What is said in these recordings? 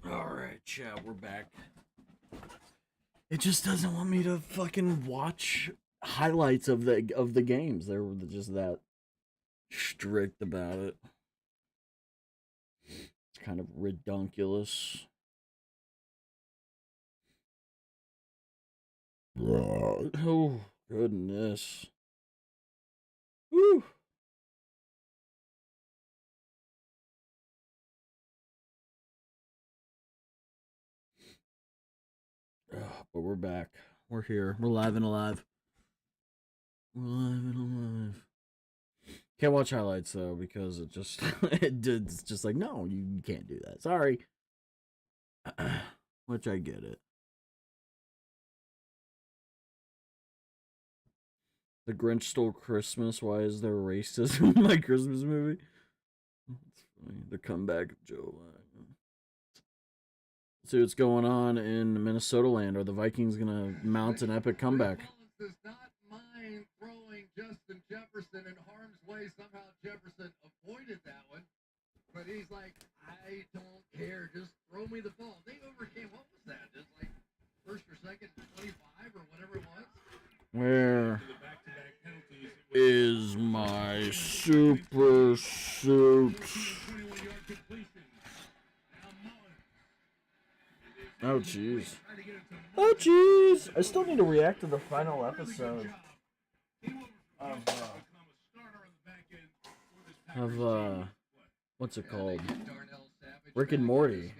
Alright, chat, we're back. It just doesn't want me to fucking watch highlights of the games. They were just that strict about it. It's kind of redunculous. Oh, goodness. Woo! But we're back. We're here. We're live and alive. We're live and alive. Can't watch highlights though because it's just like no, you can't do that. Sorry. Which I get it. The Grinch Stole Christmas. Why is there racism in my Christmas movie? That's funny. The comeback of Joe. See what's going on in Minnesota land. Are the Vikings gonna mount an epic comeback? Does not mind throwing Justin Jefferson in harm's way. Somehow Jefferson avoided that one, but he's like, I don't care. Just throw me the ball. They overcame. What was that? Just like first or second 25 or whatever it was. Where is my super suit? Oh jeez. Oh jeez. I still need to react to the final episode of what's it called? Rick and Morty.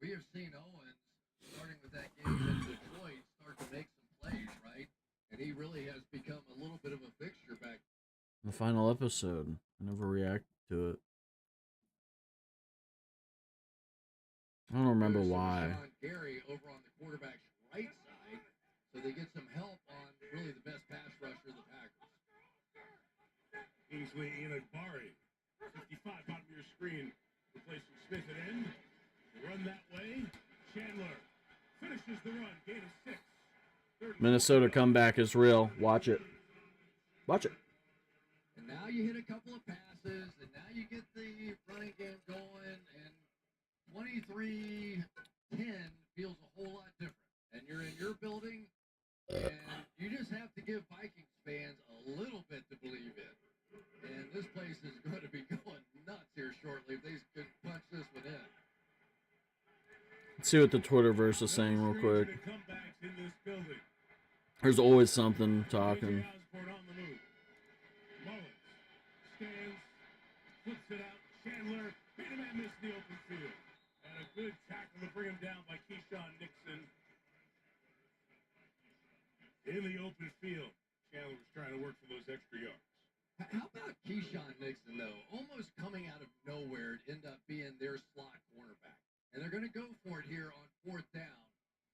We have seen Owens starting with that game in Detroit start to make some plays, right? And he really has become a little bit of a fixture back. The final episode. I never reacted to it. I don't remember why. Gary over on the quarterback's right side, so they get some help on really the best pass rusher of the Packers. Kingsley Enagbari, 55, bottom of your screen, replacing Smith at end. Run that way. Chandler finishes the run. Gain of 6. Minnesota comeback is real. Watch it. Watch it. And now you hit a couple of passes, and now you get the running game going, and 23-10 feels a whole lot different. And you're in your building, and you just have to give Vikings fans a little bit to believe in. And this place is going to be going nuts here shortly if they could punch this one in. Let's see what the Twitterverse is saying real quick. There's always something talking. Flips it out. Chandler made a man miss the open field. And a good tackle to bring him down by Keyshawn Nixon. In the open field. Chandler was trying to work for those extra yards. How about Keyshawn Nixon, though? Almost coming out of nowhere to end up being their slot cornerback. And they're going to go for it here on 4th down.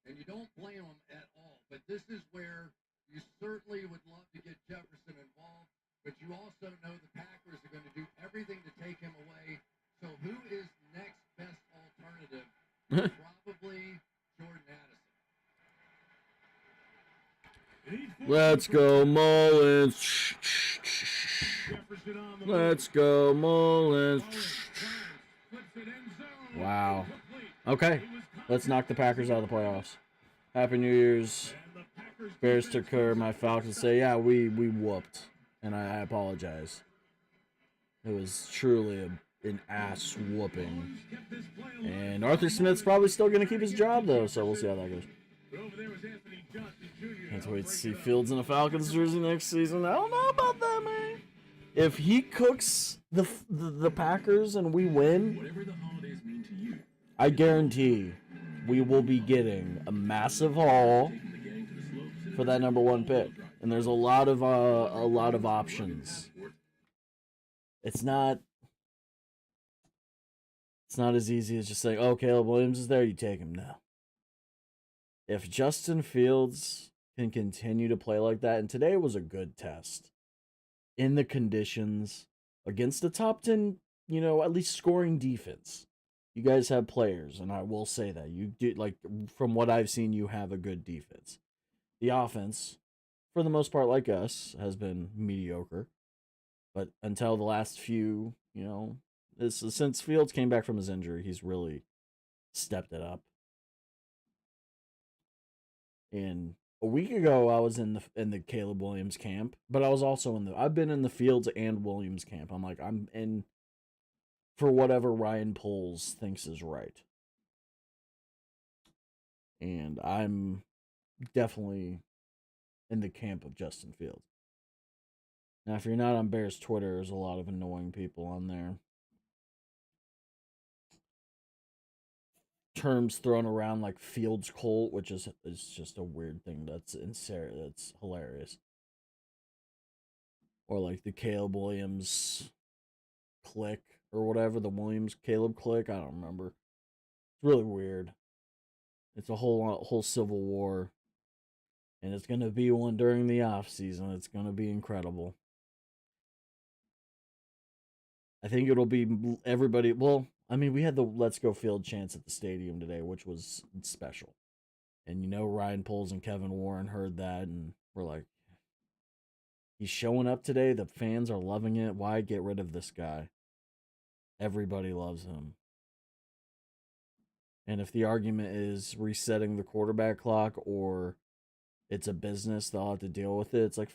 And you don't blame them at all. But this is where you certainly would love to get Jefferson involved. But you also know the Packers are going to do everything to take him away. So who is next best alternative? Probably Jordan Addison. Let's go, Mullins. Let's go, Mullins. Wow. Okay. Let's knock the Packers out of the playoffs. Happy New Year's. Bears took care of my Falcons. Say, yeah, we whooped. And I apologize. It was truly an ass whooping. And Arthur Smith's probably still going to keep his job, though, so we'll see how that goes. Can't wait to see Fields in a Falcons jersey next season. I don't know about that, man. If he cooks the Packers and we win, I guarantee we will be getting a massive haul for that #1 pick. And there's a lot of options. It's not as easy as just saying, "Oh, Caleb Williams is there, you take him." No. If Justin Fields can continue to play like that, and today was a good test in the conditions against the top 10, at least scoring defense. You guys have players, and I will say that you do, like, from what I've seen, you have a good defense. The offense, for the most part, like us, has been mediocre. But until the last few, since Fields came back from his injury, he's really stepped it up. And a week ago, I was in the Caleb Williams camp, but I was also I've been in the Fields and Williams camp. I'm like, I'm in for whatever Ryan Poles thinks is right. And I'm definitely in the camp of Justin Fields. Now, if you're not on Bears Twitter, there's a lot of annoying people on there. Terms thrown around like Fields Colt, which is just a weird thing. That's insane. That's hilarious. Or like the Caleb Williams click or whatever, the Williams Caleb click. I don't remember. It's really weird. It's a whole civil war, and it's gonna be one during the off season. It's gonna be incredible. I think it'll be everybody. Well, I mean, we had the Let's Go Field chants at the stadium today, which was special. And Ryan Poles and Kevin Warren heard that and were like, he's showing up today. The fans are loving it. Why get rid of this guy? Everybody loves him. And if the argument is resetting the quarterback clock or it's a business, they'll have to deal with it. It's like,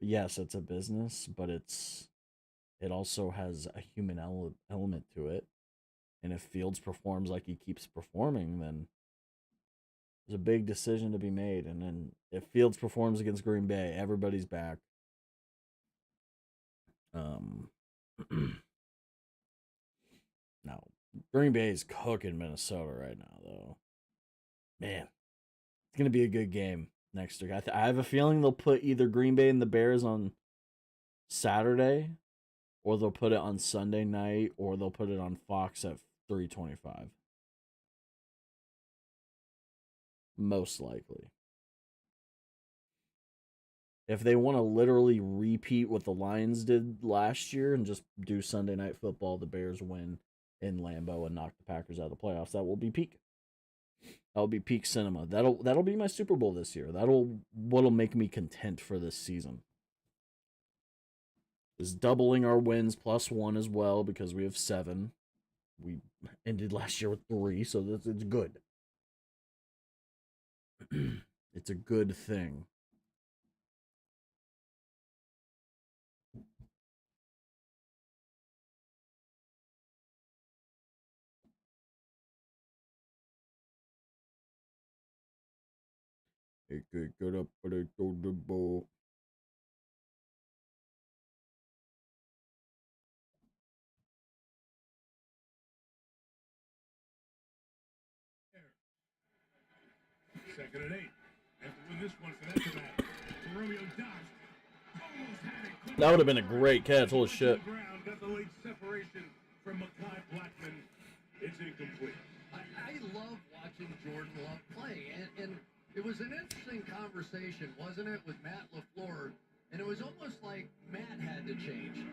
yes, it's a business, but it also has a human element to it. And if Fields performs like he keeps performing, then there's a big decision to be made. And then if Fields performs against Green Bay, everybody's back. No, Green Bay is cooking Minnesota right now, though. Man, it's gonna be a good game next week. I have a feeling they'll put either Green Bay and the Bears on Saturday, or they'll put it on Sunday night, or they'll put it on Fox at 3:25. Most likely. If they want to literally repeat what the Lions did last year and just do Sunday Night Football, the Bears win in Lambeau and knock the Packers out of the playoffs, that will be peak. That'll be peak cinema. That'll be my Super Bowl this year. What'll make me content for this season. Is doubling our wins plus 1 as well because we have 7. We ended last year with 3, so it's good. It's a good thing. It could get up, but it go the ball. Second and 8. Have to win this one for that to matter. Romeo Dobbs almost had it. That would have been a great catch. Holy shit. Got the late separation from Mekhi Blackman. It's incomplete. I love watching Jordan Love play, and it was an interesting conversation, wasn't it, with Matt LaFleur? And it was almost like Matt had to change.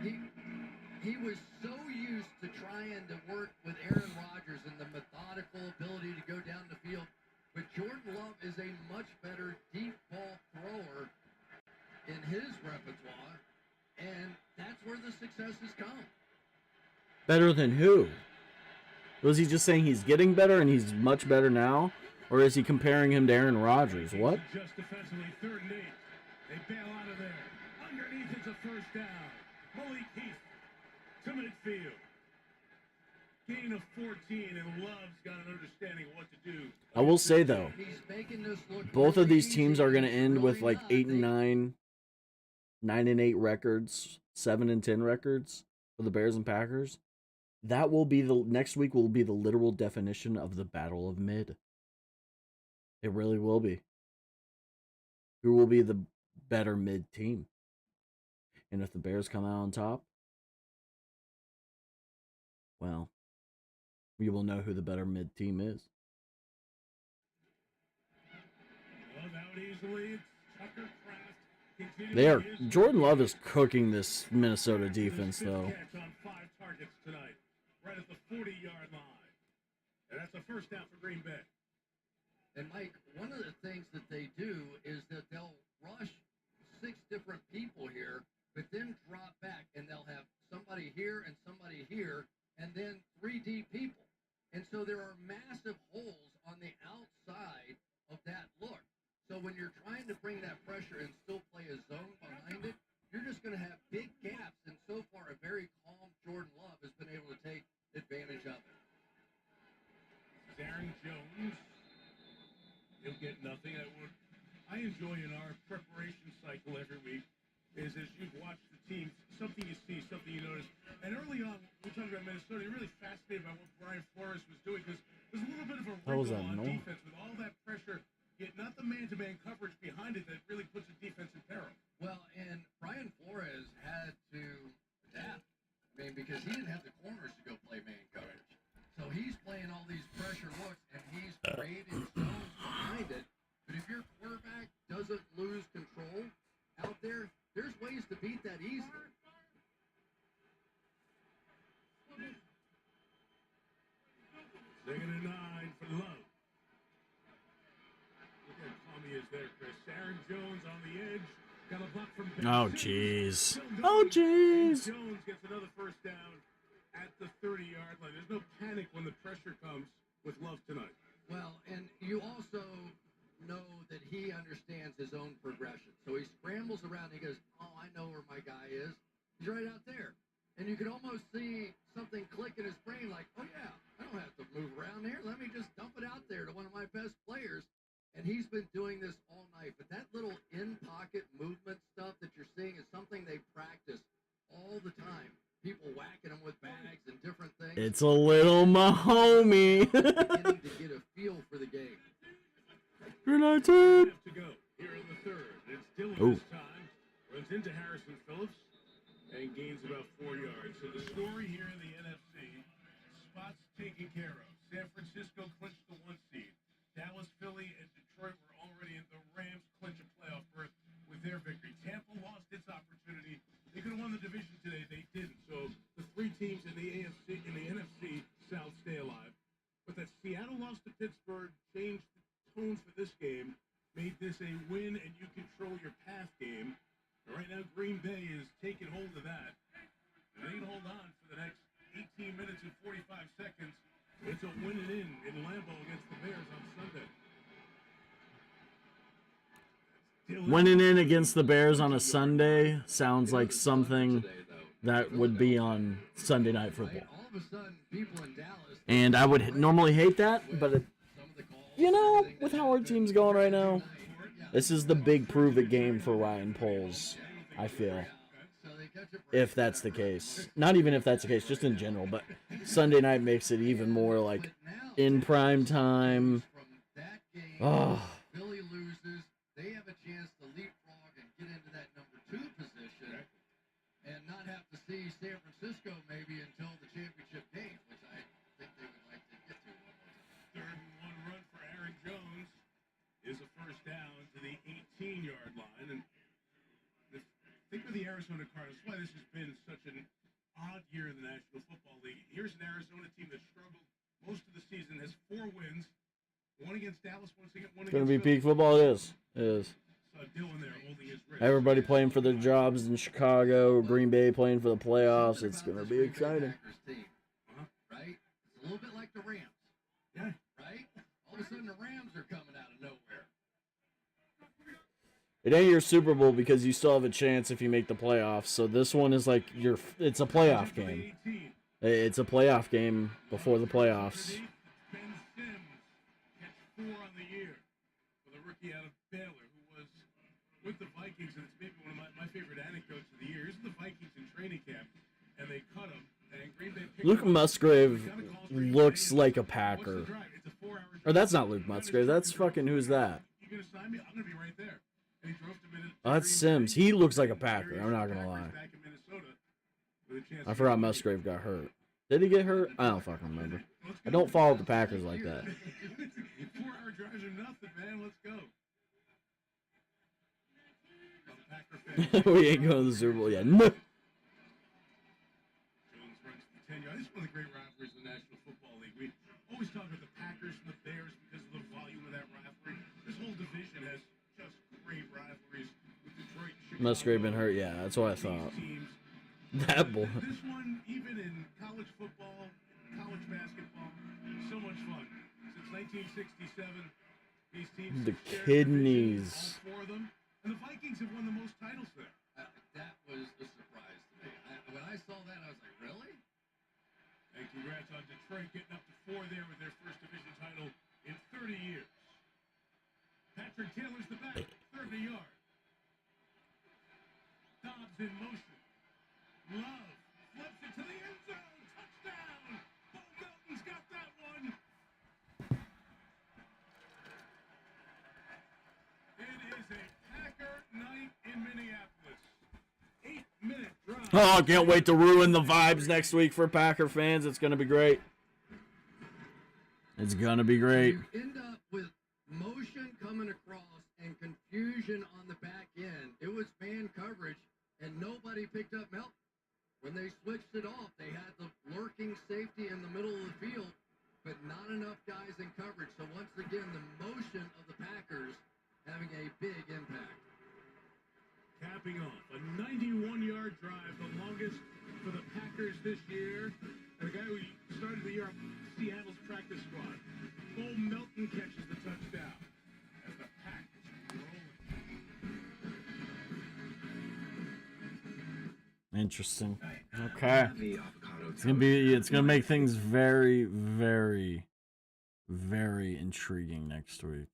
He was so used to trying to work with Aaron Rodgers and the methodical ability to go down the field. But Jordan Love is a much better deep ball thrower in his repertoire, and that's where the success has come. Better than who? Was he just saying he's getting better and he's much better now? Or is he comparing him to Aaron Rodgers? What? Just defensively, 3rd and 8. They bail out of there. Underneath it's a first down. Malik Heath to midfield. Gain of 14, and Love's got an understanding of what to do. I will say though, both of these teams are going to end with like 8-9, 9-8 records, 7-10 records for the Bears and Packers. That will be next week will be the literal definition of the battle of mid. It really will be. Who will be the better mid team? And if the Bears come out on top, well, we will know who the better mid team is. They are. Jordan Love is cooking this Minnesota defense, though. Right at the 40-yard line. And that's a first down for Green Bay. And Mike, one of the things that they do is that they'll rush 6 different people here, but then drop back, and they'll have somebody here and somebody here, and then 3D people. And so there are massive holes on the outside of that look. So when you're trying to bring that pressure and still play a zone behind it, you're just going to have big gaps. And so far, a very calm Jordan Love has been able to take advantage of it. Aaron Jones, he'll get nothing. I enjoy in our preparation cycle every week is as you've watched the team, something you see, something you notice. And early on, we talked about Minnesota, you're really fascinated by what Brian Flores was doing because there's a little bit of a wrinkle on defense with all that pressure, yet not the man-to-man coverage behind it that really puts the defense in peril. Well, and Brian Flores had to adapt. I mean, because he didn't have the corners to go play man coverage. So he's playing all these pressure looks, and he's creating zones behind it. But if your quarterback doesn't lose control out there, there's ways to beat that easily. Second and 9 for Love. Look how calm he is there, Chris. Aaron Jones on the edge. Got a block from Ben Oh, Simmons. jeez. Still Oh, going. jeez. And Jones gets another first down at the 30-yard line. There's no panic when the pressure comes with Love tonight. Well, and you also know that he understands his own progression. So he scrambles around and he goes, oh, I know where my guy is. He's right out there. And you can almost see something click in his brain like, oh, yeah, I don't have to move around here. Let me just dump it out there to one of my best players. And he's been doing this all night. But that little in-pocket movement stuff that you're seeing is something they practice all the time. People whacking them with bags and different things. It's a little Mahomie. Beginning to get a feel for the game. United. Have to go here in the third. It's Dillon Oh. this time. Runs into Harrison Phillips and gains about 4 yards. So the story here in the NFC, spots taken care of. San Francisco clinched the 1 seed. Dallas, Philly, and Detroit were already in. The Rams clinch a playoff berth with their victory. Tampa lost its opportunity. They could have won the division today. They didn't. So the 3 teams in the AFC, in the NFC South stay alive. But that Seattle loss to Pittsburgh changed the tone for this game, made this a win and you control your path game. And right now, Green Bay is taking hold of that. And they can hold on for the next 18 minutes and 45 seconds. It's a win and in Lambeau against the Bears on Sunday. Winning in against the Bears on a Sunday sounds like something that would be on Sunday Night Football. All of a sudden, people in Dallas, And I would normally hate that, but, you know, with how our team's going right now, this is the big prove-it game for Ryan Poles, I feel. If that's the case. Not even if that's the case, just in general. But Sunday night makes it even more, like, in prime time. Oh. Philly loses. They have a chance to leapfrog and get into that number 2 position and not have to see San Francisco maybe until the championship game, which I think they would like to get to one more time. Third and 1 run for Aaron Jones is a first down to the 18-yard line. And think of the Arizona Cardinals. That's why this has been such an odd year in the National Football League. Here's an Arizona team that struggled most of the season, has 4 wins. 1 against Dallas, 1 against It's going to be peak football. It is. It is. Dillon there holding his wrist. Everybody playing for their jobs in Chicago. Green Bay playing for the playoffs. It's going to be exciting. Right? It's a little bit like the Rams. Yeah. Right? All of a sudden, the Rams are coming out of nowhere. It ain't your Super Bowl because you still have a chance if you make the playoffs. So this one is like it's a playoff game. It's a playoff game before the playoffs. Ben Sims gets 4 on the year for the rookie out of Baylor who was with the Vikings, and it's maybe one of my favorite anecdotes of the year. Here's the Vikings in training camp, and they cut him. And Green Bay Luke Musgrave looks like a Packer. Or that's not Luke Musgrave. That's fucking who's that? You gonna sign me? I'm gonna be right there. And he drove to Oh, that's Sims. He looks like a Packer. I'm not gonna lie. I forgot Musgrave got hurt. Did he get hurt? I don't fucking remember. I don't follow the Packers like that. 4-hour drives are nothing, man. Let's go. We ain't going to the Super Bowl yet. No. Jones runs the 10-yard. This is one of the great rivalries in the National Football League. We always talk about the Packers and the Bears because of the volume of that rivalry. This whole division has just great rivalries with Detroit, Chicago. Musgrave been hurt. Yeah, that's what I thought. Teams. That boy. This one, even in college football, 1967, these teams The have shared kidneys. divisions, all four of them, and the Vikings have won the most titles there. That was a surprise to me. When I saw that, I was like, really? And congrats on Detroit getting up to 4 there with their first division title in 30 years. Patrick Taylor's the back, 30 yards. Dobbs in motion. Love flips it to the end zone. Touchdown! Bo Melton's got that one. It is a Packer night in Minneapolis. 8-minute drive. Oh, I can't wait to ruin the vibes next week for Packer fans. It's going to be great. It's going to be great. You end up with motion coming across and confusion on the back end. It was man coverage, and nobody picked up Melton. When they switched it off, they had the lurking safety in the middle of the field, but not enough guys in coverage. So once again, the motion of the Packers having a big impact. Capping off a 91-yard drive, the longest for the Packers this year. And the guy who started the year on Seattle's practice squad, Bo Melton, catches the touchdown as the Packers rolling. Interesting. Okay. It's gonna make things very, very, very intriguing next week.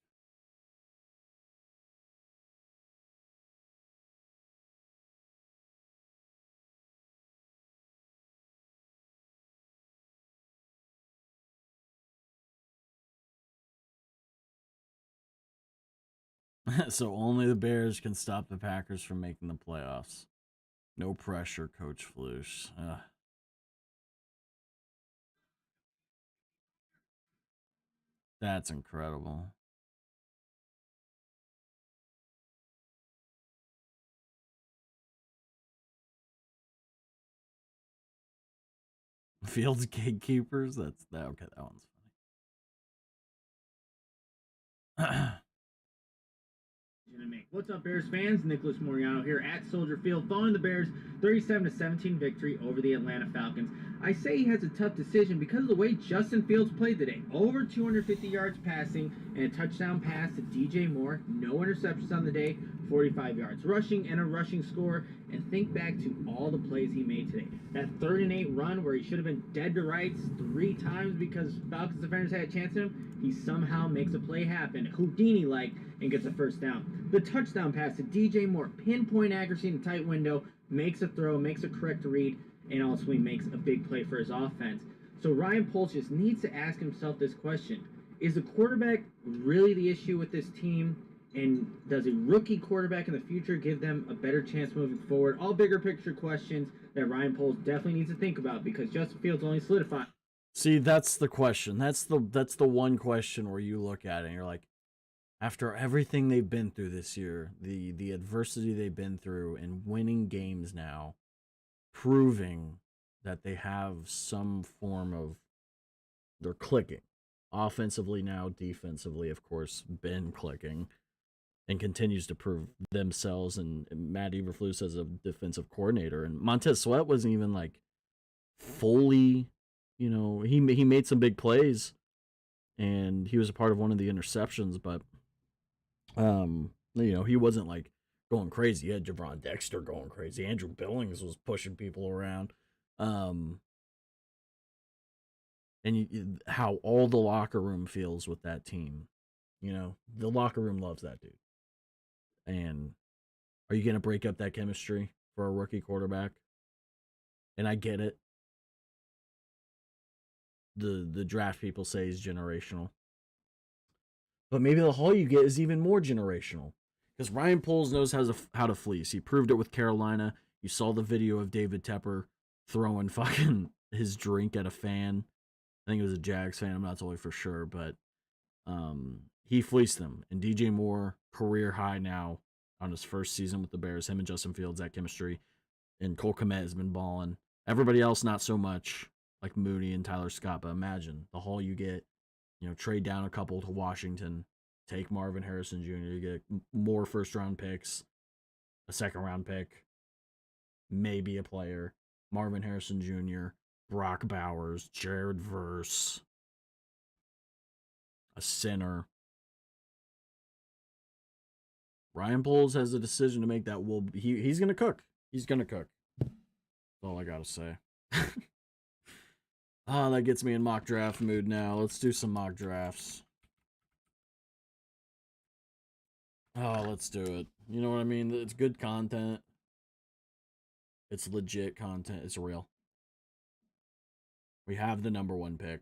So only the Bears can stop the Packers from making the playoffs. No pressure, Coach Floosh. That's incredible. Fields gatekeepers. That's that. Okay, that one's funny. What's up, Bears fans? Nicholas Moriano here at Soldier Field, following the Bears' 37-17 victory over the Atlanta Falcons. I say he has a tough decision because of the way Justin Fields played today. Over 250 yards passing and a touchdown pass to DJ Moore. No interceptions on the day. 45 yards rushing and a rushing score. And think back to all the plays he made today. That 3rd-and-8 run where he should have been dead to rights 3 times because Falcons defenders had a chance at him. He somehow makes a play happen, Houdini-like, and gets a first down. The touchdown pass to DJ Moore, pinpoint accuracy in a tight window, makes a throw, makes a correct read, and ultimately makes a big play for his offense. So Ryan Poles just needs to ask himself this question. Is the quarterback really the issue with this team? And does a rookie quarterback in the future give them a better chance moving forward? All bigger picture questions that Ryan Poles definitely needs to think about because Justin Fields only solidified. See, that's the question. That's the one question where you look at it and you're like, after everything they've been through this year, the adversity they've been through and winning games now, proving that they have some form of, they're clicking. Offensively now, defensively, of course, been clicking and continues to prove themselves. And Matt Eberflus as a defensive coordinator. And Montez Sweat wasn't even like fully, he made some big plays and he was a part of one of the interceptions, but he wasn't like going crazy. He had Javon Dexter going crazy. Andrew Billings was pushing people around. And how all the locker room feels with that team. The locker room loves that dude. And are you going to break up that chemistry for a rookie quarterback? And I get it. The draft people say he's generational. But maybe the haul you get is even more generational. Because Ryan Poles knows how to fleece. He proved it with Carolina. You saw the video of David Tepper throwing fucking his drink at a fan. I think it was a Jags fan. I'm not totally for sure. But he fleeced them. And DJ Moore, career high now on his first season with the Bears. Him and Justin Fields, that chemistry. And Cole Kmet has been balling. Everybody else, not so much. Like Mooney and Tyler Scott. But imagine the haul you get. Trade down a couple to Washington, take Marvin Harrison Jr. You get more first-round picks, a second-round pick, maybe a player, Marvin Harrison Jr., Brock Bowers, Jared Verse. a sinner. Ryan Poles has a decision to make that he's gonna cook. He's gonna cook. That's all I gotta say. Oh, that gets me in mock draft mood now. Let's do some mock drafts. Oh, let's do it. You know what I mean? It's good content. It's legit content. It's real. We have the number 1 pick.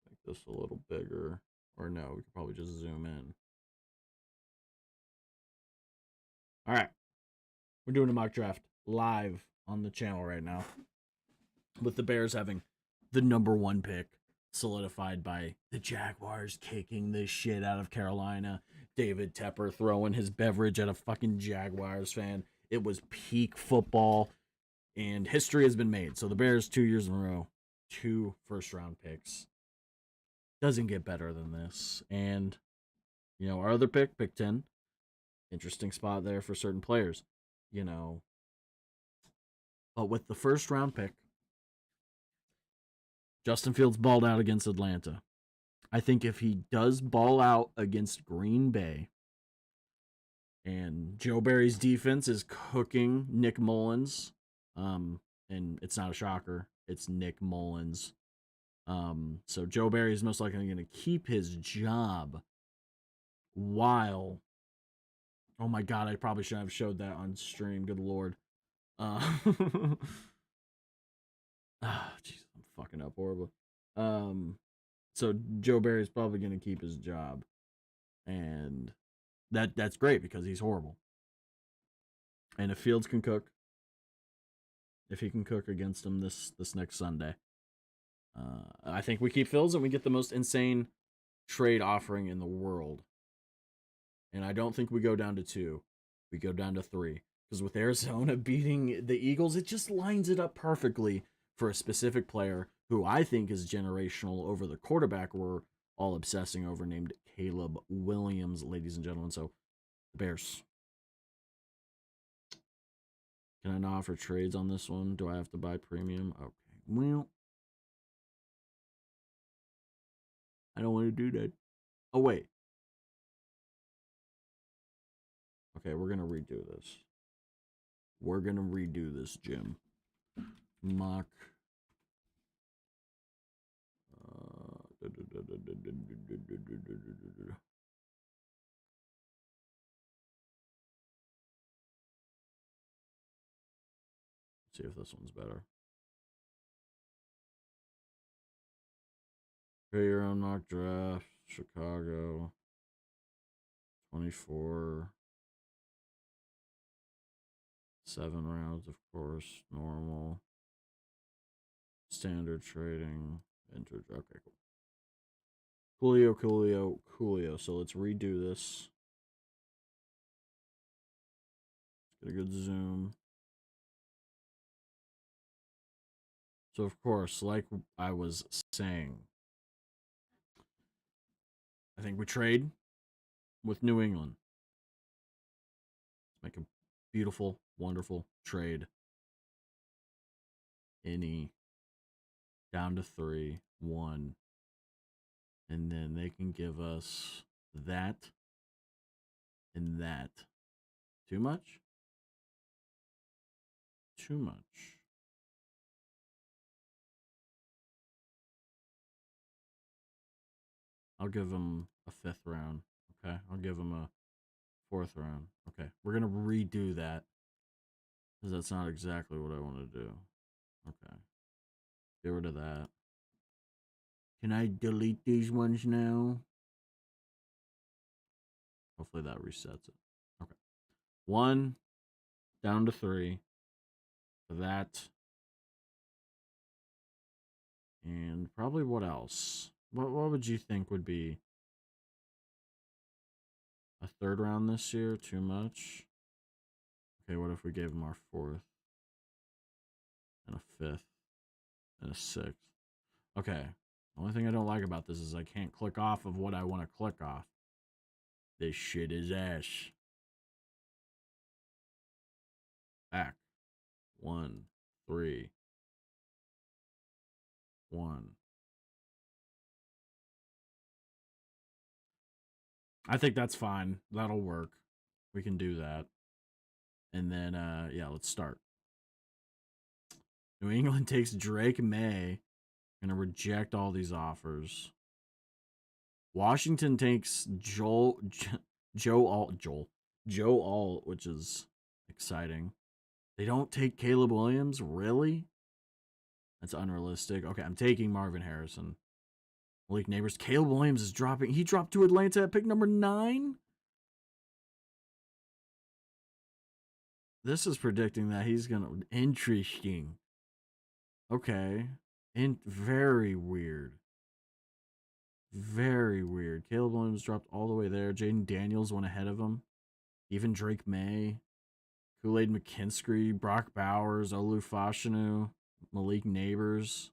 Make this a little bigger. Or no, we could probably just zoom in. All right. We're doing a mock draft live on the channel right now. With the Bears having the number 1 pick solidified by the Jaguars kicking the shit out of Carolina. David Tepper throwing his beverage at a fucking Jaguars fan. It was peak football, and history has been made. So the Bears, 2 years in a row, 2 first-round picks. Doesn't get better than this. And, you know, our other pick 10, interesting spot there for certain players, you know. But with the first-round pick, Justin Fields balled out against Atlanta. I think if he does ball out against Green Bay and Joe Barry's defense is cooking Nick Mullins, and it's not a shocker, it's Nick Mullins. So Joe Barry is most likely going to keep his job while. Oh my God, I probably should have showed that on stream. Good Lord. Jeez, I'm fucking up horribly. So Joe Barry's probably going to keep his job, and that's great because he's horrible. And if Fields can cook, if he can cook against him this next Sunday, I think we keep Fields and we get the most insane trade offering in the world. And I don't think we go down to 2. We go down to 3. Because with Arizona beating the Eagles, it just lines it up perfectly for a specific player who I think is generational over the quarterback we're all obsessing over, named Caleb Williams, ladies and gentlemen. So, the Bears. Can I not offer trades on this one? Do I have to buy premium? Okay. Well, I don't want to do that. Oh, wait. Okay, we're going to redo this. We're going to redo this, Jim. Mock. See if this one's better. Okay, your own mock draft. Chicago. 24. 7 rounds, of course. Normal. Standard trading. Enter. Okay, cool. Coolio. So let's redo this. Get a good zoom. So, of course, like I was saying, I think we trade with New England. Let's make a beautiful, wonderful trade. Any down to 3, 1. And then they can give us that and that. Too much? Too much. I'll give them a 5th round. Okay. I'll give them a 4th round. Okay. We're going to redo that because that's not exactly what I want to do. Okay. Get rid of that. Can I delete these ones now? Hopefully that resets it. Okay. 1 down to 3. That. And probably what else? What would you think would be a 3rd round this year? Too much? Okay, what if we gave him our 4th? And a 5th? And a 6th? Okay. The only thing I don't like about this is I can't click off of what I want to click off. This shit is ass. Back. 1, 3, 1. I think that's fine. That'll work. We can do that. And then, yeah, let's start. New England takes Drake May. Gonna reject all these offers. Washington takes Joe Alt, which is exciting. They don't take Caleb Williams, really? That's unrealistic. Okay, I'm taking Marvin Harrison. Malik Neighbors. Caleb Williams is dropping. He dropped to Atlanta at pick number 9. This is predicting that he's gonna. Interesting. Okay. Very weird. Very weird. Caleb Williams dropped all the way there. Jaden Daniels went ahead of him. Even Drake May. Kool-Aid McKinstry, Brock Bowers, Olu Fashanu, Malik Neighbors.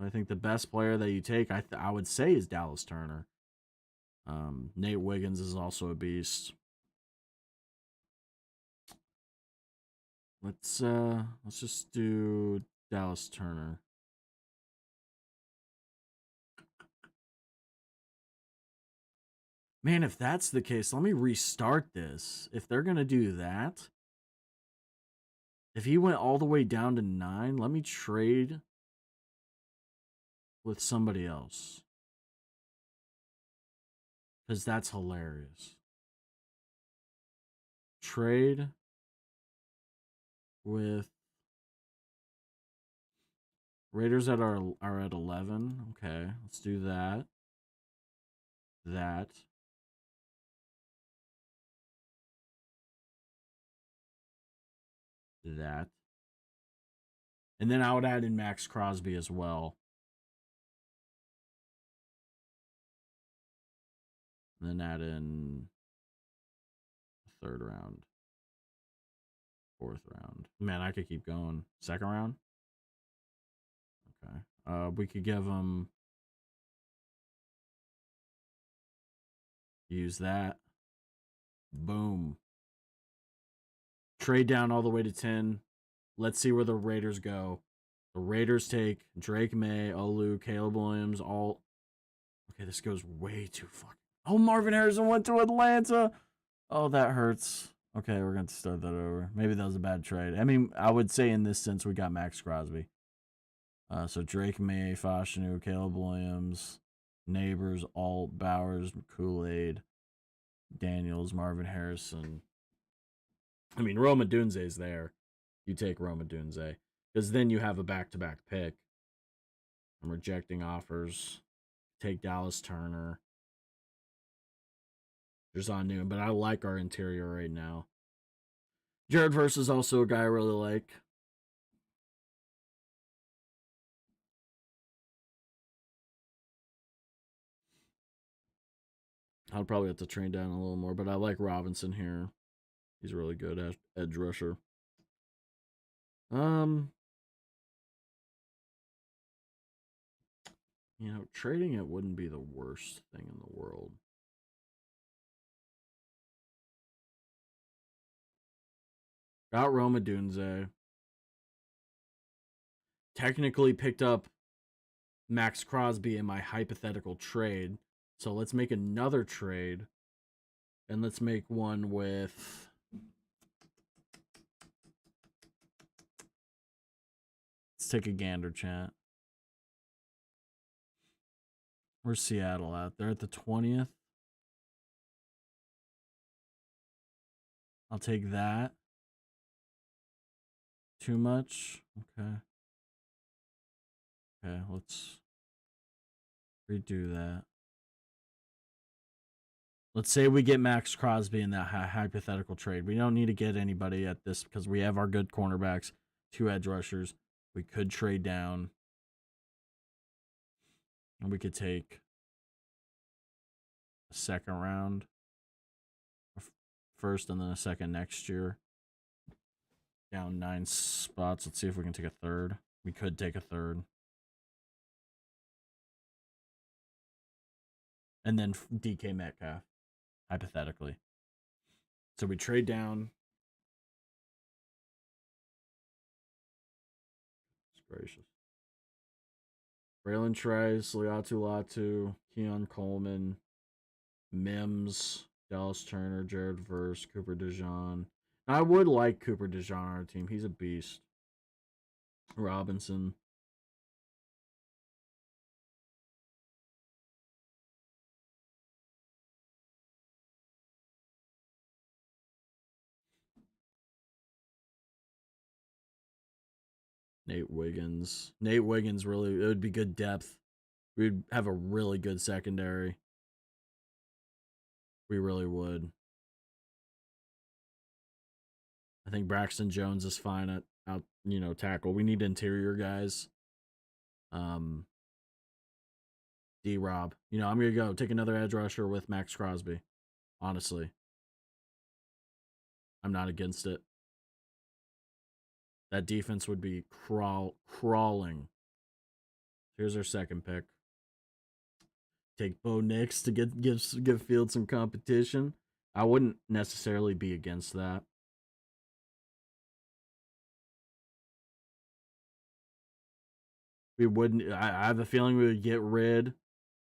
I think the best player that you take, I would say, is Dallas Turner. Nate Wiggins is also a beast. Let's just do Dallas Turner. Man, if that's the case, let me restart this. If they're gonna do that, if he went all the way down to 9, let me trade with somebody else. Because that's hilarious. Trade with Raiders that are at 11. Okay, let's do that. That. That. And then I would add in Max Crosby as well. And then add in 3rd round. 4th round. Man, I could keep going. 2nd round? Okay. We could give them. Use that. Boom. Trade down all the way to 10. Let's see where the Raiders go. The Raiders take Drake May, Olu, Caleb Williams, all. Okay, this goes way too fucking. Oh, Marvin Harrison went to Atlanta. Oh, that hurts. Okay, we're going to start that over. Maybe that was a bad trade. I mean, I would say in this sense, we got Max Crosby. So Drake May, Fashanu, Caleb Williams, Neighbors, Alt, Bowers, Kool-Aid, Daniels, Marvin Harrison. I mean, Roma Dunze's there. You take Roma Dunze. Because then you have a back-to-back pick. I'm rejecting offers. Take Dallas Turner. There's on Newton, but I like our interior right now. Jared Verse is also a guy I really like. I'll probably have to train down a little more, but I like Robinson here. He's really good at edge rusher. Trading it wouldn't be the worst thing in the world. Got Roma Dunze. Technically picked up Max Crosby in my hypothetical trade. So let's make another trade. And let's make one with. Let's take a gander, chat. Where's Seattle at? They're at the 20th. I'll take that. Too much? Okay. Okay, let's redo that. Let's say we get Max Crosby in that hypothetical trade. We don't need to get anybody at this because we have our good cornerbacks, 2 edge rushers. We could trade down. And we could take a 2nd round, a 1st, and then a 2nd next year. Down 9 spots. Let's see if we can take a 3rd. We could take a 3rd. and then DK Metcalf, hypothetically. So we trade down. It's gracious. Braylon Trice, Liatu Latu, Keon Coleman, Mims, Dallas Turner, Jared Verse, Cooper DeJean. I would like Cooper DeJean on our team. He's a beast. Robinson. Nate Wiggins. Nate Wiggins really, it would be good depth. We'd have a really good secondary. We really would. I think Braxton Jones is fine at out, tackle. We need interior guys. Um D Rob. I'm gonna go take another edge rusher with Max Crosby. Honestly. I'm not against it. That defense would be crawling. Here's our second pick. Take Bo Nix to give Field some competition. I wouldn't necessarily be against that. We wouldn't. I have a feeling we would get rid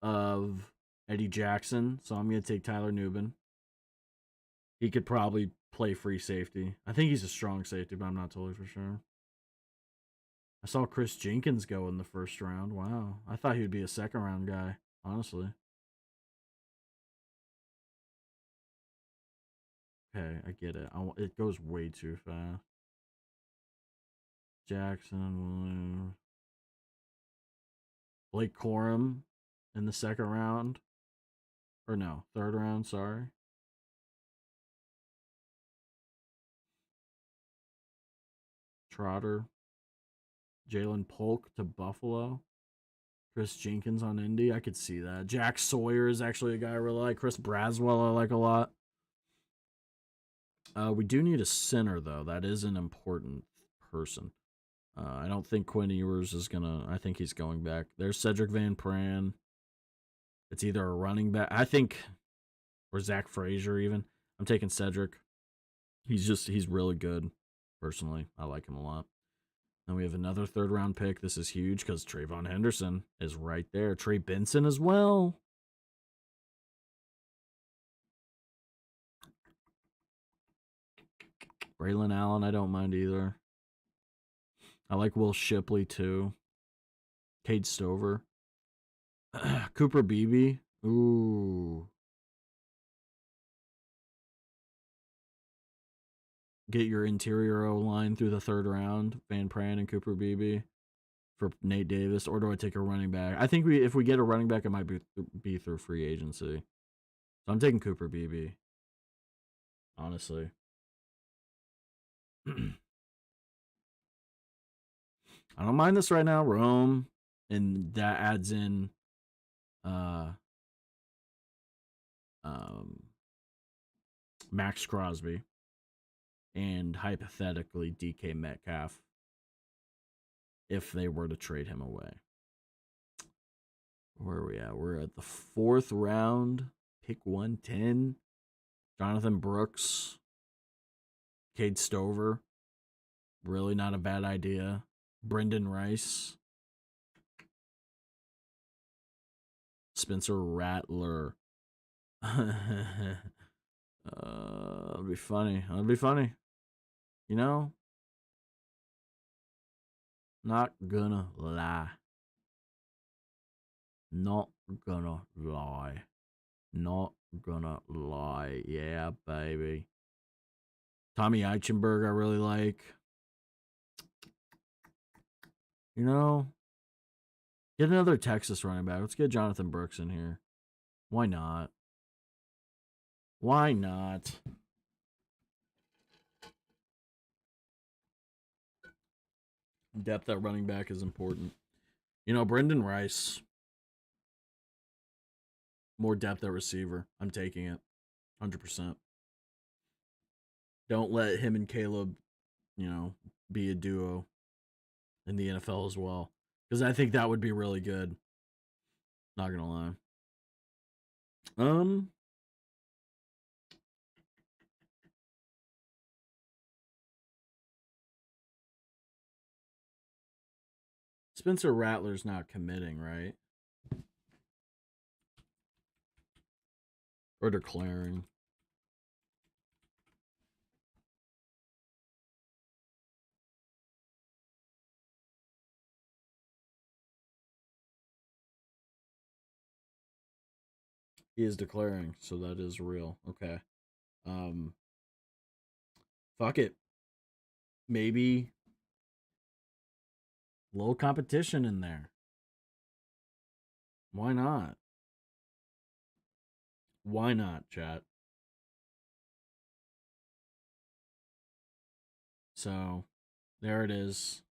of Eddie Jackson, so I'm gonna take Tyler Nubin. He could probably play free safety. I think he's a strong safety, but I'm not totally for sure. I saw Chris Jenkins go in the first round. Wow. I thought he would be a second round guy, honestly. Okay, I get it. It goes way too fast. Jackson, Blake Corum in the second round. Or no, third round, sorry. Trotter. Jalen Polk to Buffalo. Chris Jenkins on Indy. I could see that. Jack Sawyer is actually a guy I really like. Chris Braswell I like a lot. We do need a center, though. That is an important person. I don't think Quinn Ewers is gonna. I think he's going back. There's Cedric Van Pran. It's either a running back. I think, or Zach Frazier even. I'm taking Cedric. He's really good. Personally, I like him a lot. Then we have another third round pick. This is huge because Trayvon Henderson is right there. Trey Benson as well. Braylon Allen, I don't mind either. I like Will Shipley too. Cade Stover. Cooper Beebe. Ooh. Get your interior O line through the third round. Van Pran and Cooper Beebe for Nate Davis. Or do I take a running back? I think if we get a running back, it might be through free agency. So I'm taking Cooper Beebe. Honestly. I don't mind this right now. Rome. And that adds in um, Max Crosby and hypothetically DK Metcalf if they were to trade him away. Where are we at? We're at the fourth round, pick 110. Jonathan Brooks, Cade Stover, really not a bad idea. Brendan Rice, Spencer Rattler. It'll be funny. It'll be funny. Not gonna lie. Not gonna lie. Not gonna lie. Yeah, baby. Tommy Eichenberg, I really like. Get another Texas running back. Let's get Jonathan Brooks in here. Why not? Why not? Depth at running back is important. Brendan Rice. More depth at receiver. I'm taking it. 100%. Don't let him and Caleb, be a duo in the NFL as well. Because I think that would be really good. Not going to lie. Um, Spencer Rattler's not committing, right? Or declaring. He is declaring, so that is real. Okay. Um, Fuck it. Maybe low competition in there. Why not? Why not, chat? So, there it is.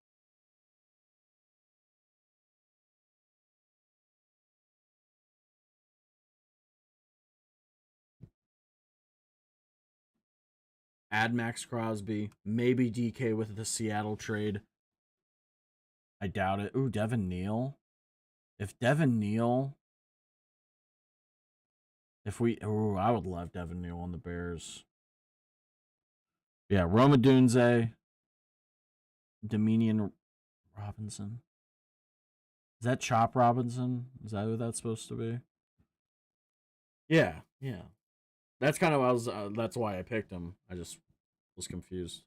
Add Max Crosby, maybe DK with the Seattle trade. I doubt it. Ooh, Devin Neal. If Devin Neal, I would love Devin Neal on the Bears. Yeah, Roma Dunze, Dominion Robinson. Is that Chop Robinson? Is that who that's supposed to be? Yeah, yeah. That's kind of that's why I picked him. I just was confused.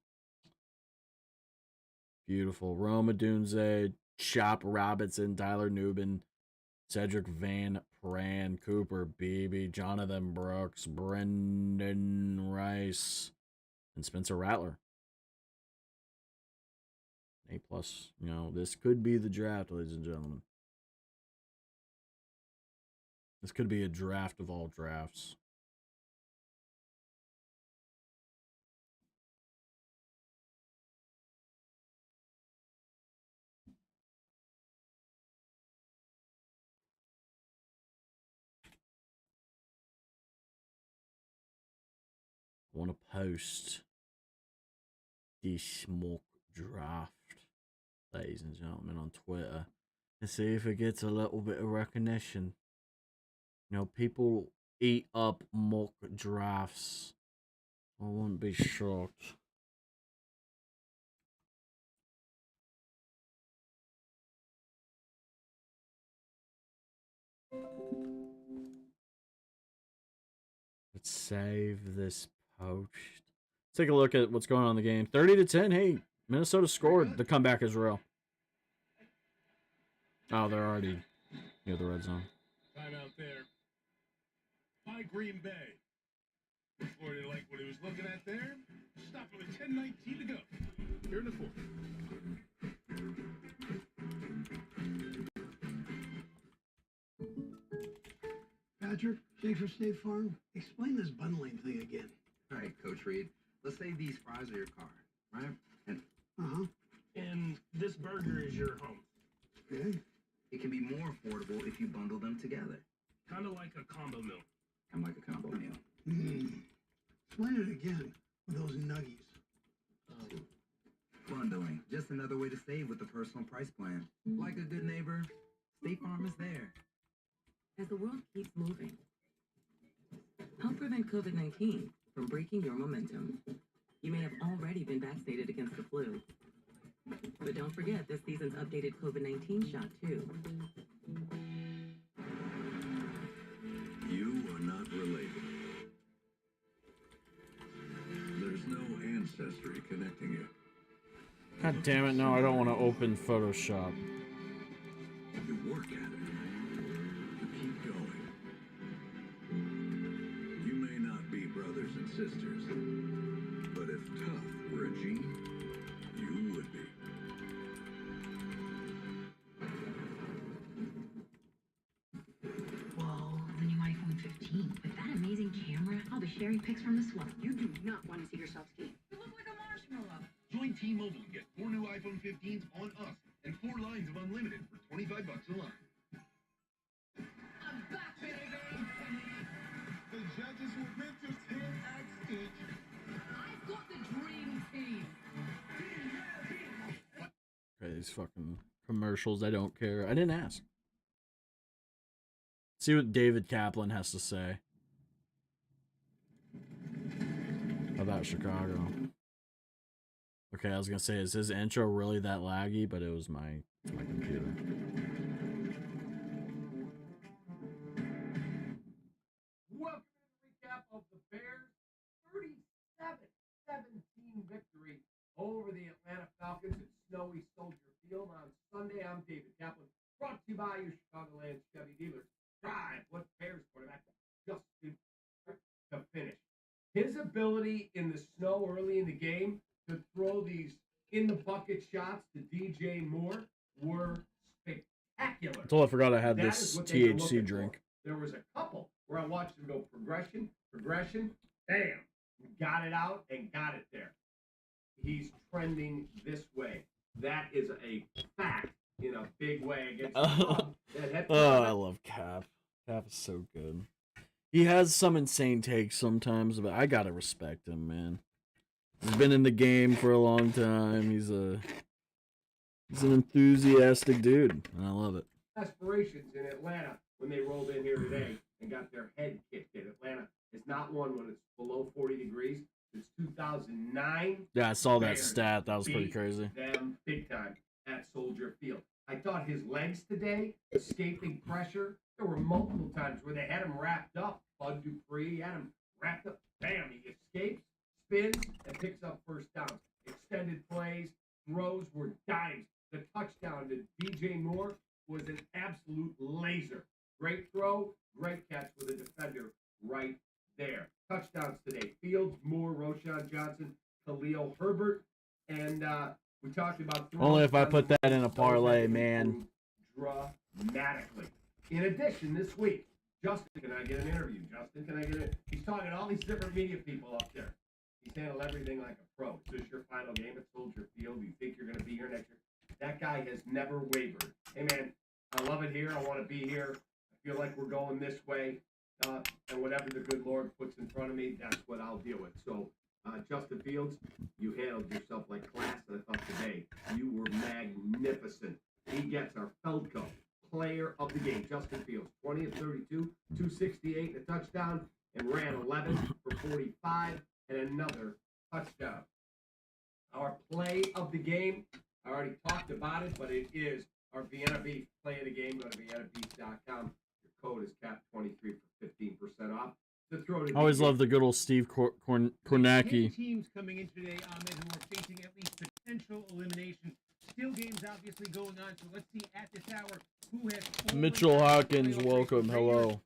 Beautiful. Roma Dunze, Chop Robinson, Tyler Nubin, Cedric Van Pran, Cooper Beebe, Jonathan Brooks, Brendan Rice, and Spencer Rattler. A plus. You know, this could be the draft, ladies and gentlemen. This could be a draft of all drafts. I want to post this mock draft, ladies and gentlemen, on Twitter and see if it gets a little bit of recognition. You know, people eat up mock drafts. I wouldn't be shocked. Let's save this post. Let's take a look at what's going on in the game. 30-10. Hey, Minnesota scored. The comeback is real. Oh, they're already near the red zone. Time out there. By Green Bay. Florida like what he was looking at there. Stop it with 10:19 to go. Here in the fourth. Patrick, Schaefer State Farm, explain this bundling thing again. All right, Coach Reed. Let's say these fries are your car, right? And And this burger is your home. Okay. it can be more affordable if you bundle them together. Kind of like a combo meal. I'm like a combo meal. Explain it again with those nuggies. Bundling, just another way to save with a personal price plan. Like a good neighbor, State Farm is there. As the world keeps moving, help prevent COVID-19 from breaking your momentum. You may have already been vaccinated against the flu. But don't forget this season's updated COVID-19 shot, too. You are not related. There's no ancestry connecting you. God damn it, no, I don't want to open Photoshop. You work at it. You keep going. You may not be brothers and sisters, but if tough were a gene, you would be. Whoa, the new iPhone 15. With that amazing camera, I'll be sharing pics from the swap. You do not want to see yourself ski. You look like a marshmallow. Join T-Mobile and get 4 new iPhone 15s on us and 4 lines of unlimited for $25 a line. I'm back, baby! The judges were meant to 10x each. I've got the dream team. Okay, these fucking commercials, I don't care. I didn't ask. See what David Kaplan has to say about Chicago. Okay, I was gonna say, is his intro really that laggy? But it was my computer. Welcome to the recap of the Bears' 37-17 victory over the Atlanta Falcons at snowy Soldier Field on Sunday. I'm David Kaplan, brought to you by your Chicagoland Chevy dealers. Drive what Bears quarterback Justin to finish. His ability in the snow early in the game to throw these in-the-bucket shots to DJ Moore were spectacular. Until I forgot I had That this is what they were THC looking drink. for. There was a couple where I watched him go progression, bam, got it out and got it there. He's trending this way. That is a fact in a big way against the I love Cap. Cap is so good. He has some insane takes sometimes, but I gotta respect him, man. He's been in the game for a long time. He's an enthusiastic dude, and I love it. Aspirations in Atlanta when they rolled in here today and got their head kicked in. Atlanta is not one when it's below 40 degrees. It's 2009. Yeah, I saw that Bears stat. That was pretty beat crazy. Them big time at Soldier Field. I thought his legs today, escaping pressure, there were multiple times where they had him wrapped up. Bud Dupree had him wrapped up. Bam, he escapes, spins, and picks up first downs. Extended plays, throws were dimes. The touchdown to DJ Moore was an absolute laser. Great throw, great catch with a defender right there. Touchdowns today. Fields, Moore, Roshan Johnson, Khalil Herbert, and we talked about only if I put that in a parlay, man. Dramatically. In addition, this week, Justin, can I get an interview? Justin, can I get it? He's talking to all these different media people up there. He's handled everything like a pro. Is this your final game at Soldier Field? Do you think you're going to be here next year? That guy has never wavered. Hey, man, I love it here. I want to be here. I feel like we're going this way. And whatever the good Lord puts in front of me, that's what I'll deal with. So, Justin Fields, you handled yourself like class. And I thought today you were magnificent. He gets our Feldco player of the game. Justin Fields, 20 of 32, 268 and a touchdown, and ran 11 for 45 and another touchdown. Our play of the game, I already talked about it, but it is our Vienna Beef play of the game. Go to viennabeef.com. Your code is CAP23 for 15% off. I always love the good old Steve Kornacki. Teams coming in today, Ahmed, who are facing at least potential elimination. Still games obviously going on, so let's see at this hour who has Mitchell Hawkins, welcome, hello.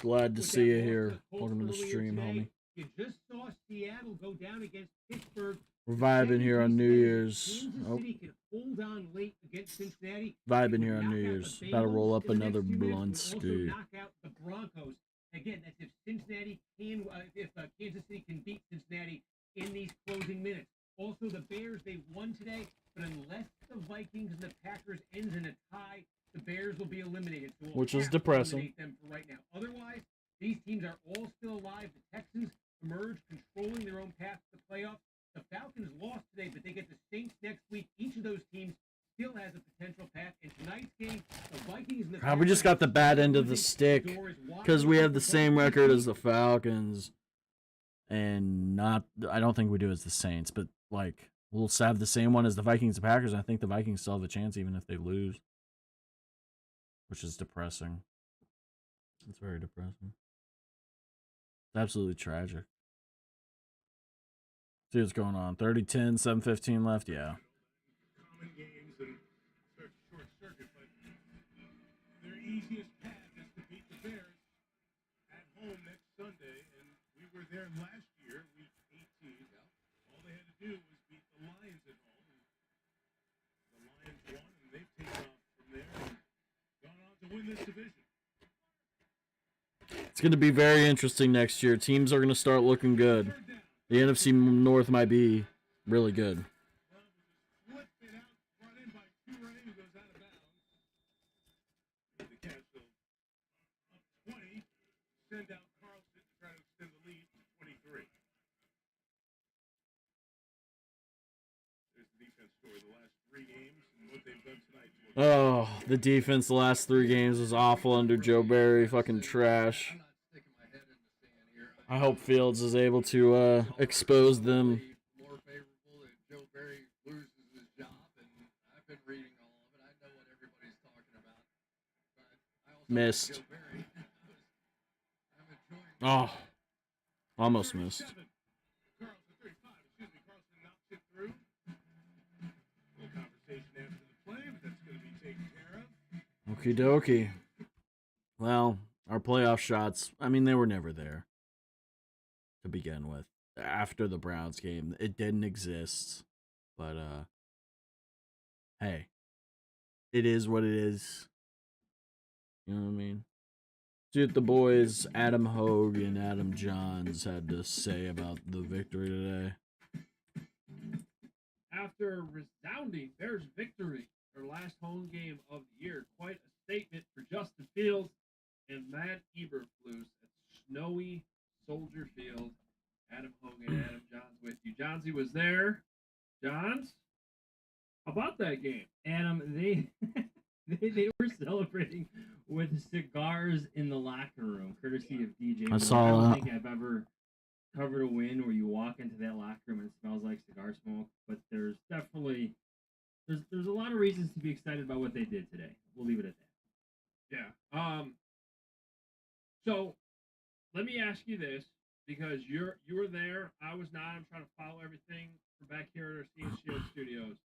Glad to see you here. Welcome to the stream, homie. You just saw Seattle go down against Pittsburgh. We're vibing here on New Year's. Kansas City can hold on late against Cincinnati. Vibing here on New Year's. About to roll up another blunt scoop. Knock out the Broncos. Again, that's if Cincinnati can, if Kansas City can beat Cincinnati in these closing minutes. Also, the Bears, they won today, but unless the Vikings and the Packers ends in a tie, the Bears will be eliminated. So we'll which is depressing. Eliminate them for right now. Otherwise, these teams are all still alive. The Texans emerge controlling their own path to the playoffs. The Falcons lost today, but they get the Saints next week. Each of those teams still has a potential path. In tonight's game, the Vikings and the God, we just got the bad end of the stick because we have the same record as the Falcons, and I don't think we do as the Saints, but like we'll have the same one as the Vikings and Packers. And I think the Vikings still have a chance even if they lose, which is depressing. It's very depressing. It's absolutely tragic. See what's going on. 30-10, 7:15 left. Yeah. Common games and start to short circuit, but their easiest path is to beat the Bears at home next Sunday, and we were there last year, week 18. All they had to do was beat the Lions at home. The Lions won, and they've taken off from there and gone on to win this division. It's going to be very interesting next year. Teams are going to start looking good. The NFC North might be really good. Oh, Oh, the defense the last 3 games was awful under Joe Barry. Fucking trash. I hope Fields is able to expose them. More favorable that Joe Barry loses his job, and I've been reading all of it. I know what everybody's talking about, but I also Missed. Joe Barry. I'm enjoying. Oh, almost missed. Carlson 35. Excuse me, Carlson knocks it through. A little conversation after the play, but that's going to be taken care of. Okie dokie. Well, our playoff shots, I mean, they were never there to begin with. After the Browns game, it didn't exist. But, hey, it is what it is. You know what I mean? See what the boys Adam Hogue and Adam Johns had to say about the victory today. After a resounding Bears victory, their last home game of the year, quite a statement for Justin Fields and Matt Eberflus at snowy Soldier Field. Adam Hogan, Adam Johns with you. Johnsy was there. Johns, how about that game? Adam, they were celebrating with cigars in the locker room, courtesy of DJ. I saw don't that. think I've ever covered a win where you walk into that locker room and it smells like cigar smoke. But there's definitely there's a lot of reasons to be excited about what they did today. We'll leave it at that. Yeah. So let me ask you this, because you were there, I was not. I'm trying to follow everything from back here at our CNCO studios,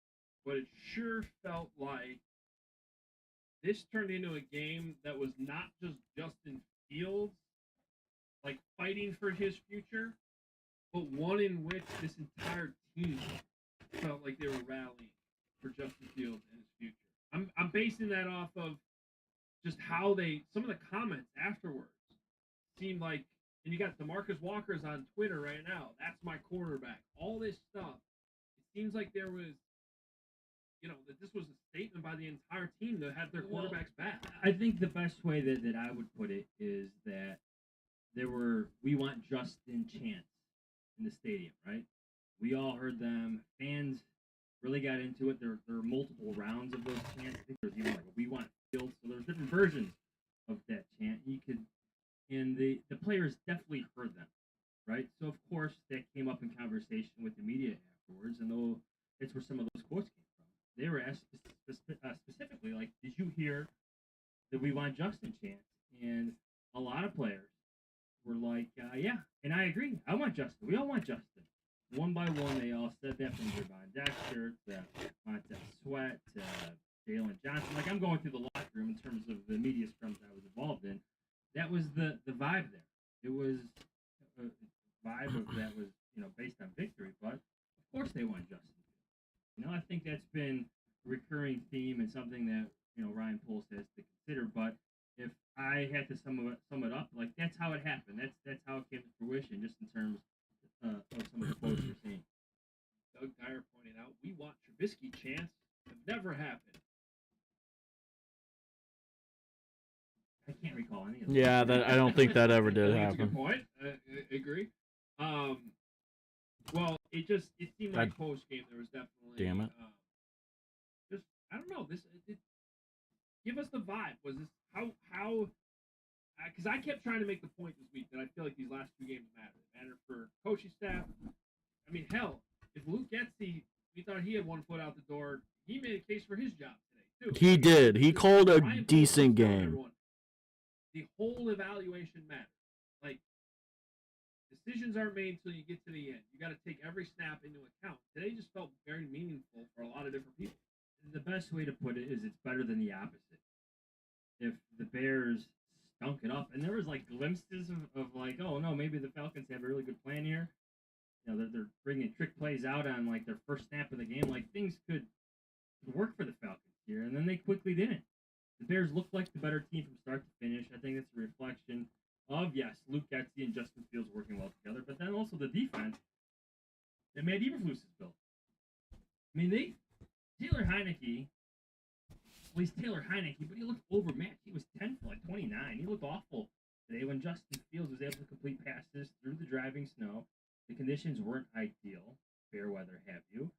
but it sure felt like this turned into a game that was not just Justin Fields like fighting for his future, but one in which this entire team felt like they were rallying for Justin Fields and his future. I'm basing that off of just how some of the comments afterwards seemed like, and you got DeMarcus Walker's on Twitter right now. That's my quarterback. All this stuff. It seems like there was, that this was a statement by the entire team that had their quarterbacks back. I think the best way that I would put it is that we want Justin chants in the stadium, right? We all heard them. Fans really got into it. There are multiple rounds of those chants. I think there's even like a "We Want Fields," so there's different versions of that chant. And the players definitely heard them, right? So of course that came up in conversation with the media afterwards, and it's where some of those quotes came from. They were asked specifically, like, "Did you hear the 'We Want Justin' chant?" And a lot of players were like, "Yeah," and I agree. I want Justin. We all want Justin. One by one, they all said that, from Javon Dexter to Montez Sweat to Jalen Johnson. Like, I'm going through the locker room in terms of the media scrums I was involved in. That was the vibe there. It was a vibe of that was based on victory, but of course they want Justin. I think that's been a recurring theme and something that Ryan Poles has to consider. But if I had to sum it up, like, that's how it happened. That's how it came to fruition, just in terms of some of the quotes we're seeing. Doug Dyer pointed out, "We want Trubisky chants have never happened." I can't recall any of them. Yeah, I don't think that ever did That's a good happen. point. I agree. Well, it seemed like post game there was definitely. Damn it. Just, I don't know. Give us the vibe. Was this how? Because I kept trying to make the point this week that I feel like these last 2 games matter. They matter for coaching staff. I mean, hell, if Luke Getsy, we thought he had one foot out the door, he made a case for his job today too. He did. He called a Ryan Poles decent was telling game. everyone, the whole evaluation matters. Like, decisions aren't made until you get to the end. You got to take every snap into account. Today just felt very meaningful for a lot of different people. The best way to put it is it's better than the opposite. If the Bears stunk it up, and there was like glimpses of like, oh no, maybe the Falcons have a really good plan here. They're bringing trick plays out on like their first snap of the game. Like, things could work for the Falcons here, and then they quickly didn't. The Bears looked like the better team from start to finish. I think it's a reflection of, yes, Luke Getsy and Justin Fields working well together, but then also the defense that Matt Eberflus has built. I mean, Taylor Heineke, well, he's Taylor Heineke, but he looked overmatched. He was 10 for like 29. He looked awful today when Justin Fields was able to complete passes through the driving snow. The conditions weren't ideal, fair weather have you.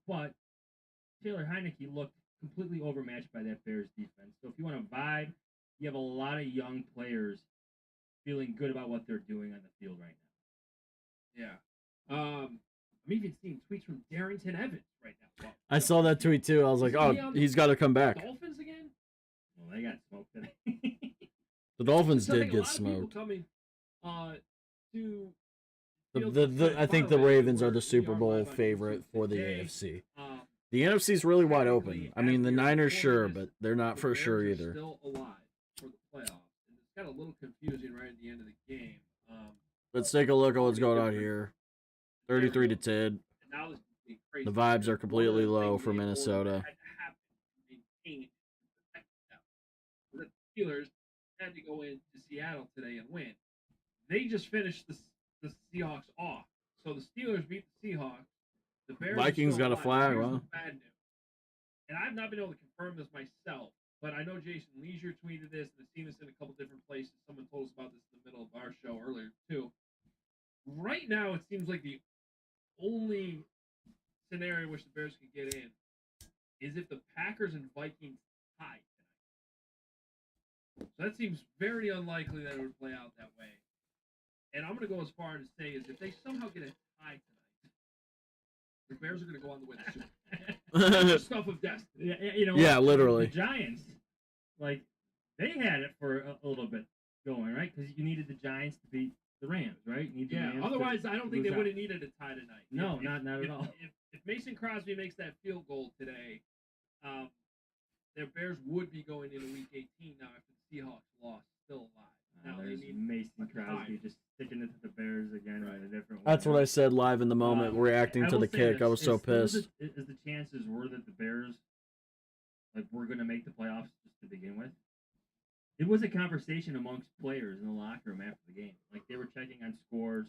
But Taylor Heineke looked completely overmatched by that Bears defense. So if you want to vibe, you have a lot of young players feeling good about what they're doing on the field right Yeah. I'm even seeing tweets from Darrington Evans right now. Wow. I saw that tweet too. I was like, oh, he's got to come back. Dolphins again? now. Well, they got smoked today. The Dolphins So I did think a get lot of people smoked. coming to I think the Ravens are the Super Bowl favorite for the AFC. The NFC is really wide open. I mean, the Niners, sure, but they're not for sure either. Still alive for the playoffs, and it's got a little confusing right at the end of the game. Let's take a look at what's going on here. 33-10. And now this is getting crazy. The vibes are completely One of the low things for the Minnesota. had to happen to maintain and protect them. The Steelers had to go into Seattle today and win. They just finished the Seahawks off. So the Steelers beat the Seahawks. The Bears Vikings got a alive. flag, Here's wow. the bad news. And I've not been able to confirm this myself, but I know Jason Leisure tweeted this, and I've seen this in a couple different places. Someone told us about this in the middle of our show earlier, too. Right now, it seems like the only scenario in which the Bears could get in is if the Packers and Vikings tie tonight. So that seems very unlikely that it would play out that way. And I'm going to go as far as to say is if they somehow get a tie tonight, the Bears are going to go on to win the Super Bowl. That's the stuff of destiny. Yeah, literally. The Giants, like, they had it for a little bit going, right? Because you needed the Giants to beat the Rams, right? Otherwise, I don't think they would have needed a tie tonight. No, not at all. If Mason Crosby makes that field goal today, their Bears would be going into Week 18 now after the Seahawks lost, still alive. Now they There's need Mason Crosby just sticking it to the Bears again in a different way. That's what I said live in the moment, reacting to will the say kick. this, I was so pissed. As the chances were that the Bears were going to make the playoffs just to begin with, it was a conversation amongst players in the locker room after the game. Like, they were checking on scores.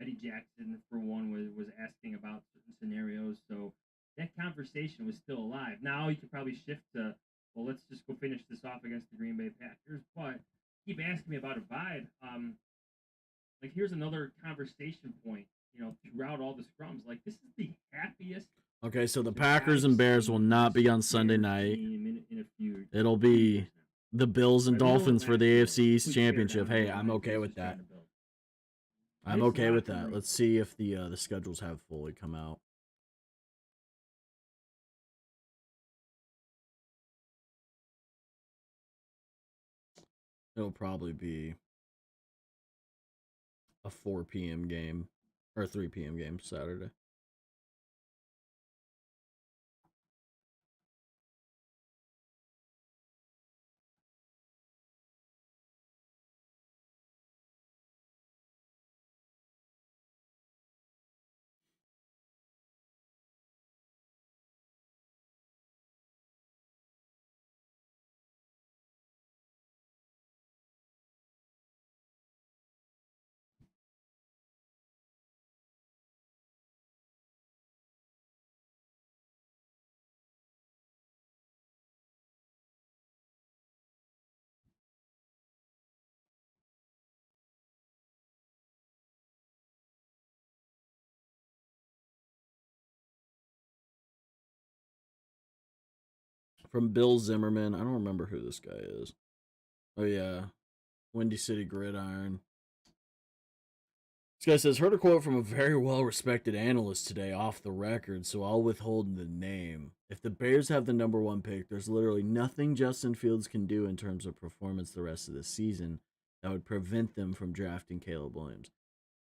Eddie Jackson, for one, was asking about certain scenarios. So that conversation was still alive. Now you could probably shift to, well, let's just go finish this off against the Green Bay Packers. But keep asking me about a vibe. Like, here's another conversation point, throughout all the scrums. Like, this is the happiest. Okay, so the Packers and Bears will not be on Sunday night. It'll be the Bills and Dolphins for the AFC East Championship. Hey, I'm okay with that. I'm okay with that. Let's see if the schedules have fully come out. It'll probably be a 4 p.m. game or 3 p.m. game Saturday. From Bill Zimmerman. I don't remember who this guy is. Oh, yeah. Windy City Gridiron. This guy says, heard a quote from a very well-respected analyst today off the record, so I'll withhold the name. If the Bears have the number 1 pick, there's literally nothing Justin Fields can do in terms of performance the rest of the season that would prevent them from drafting Caleb Williams.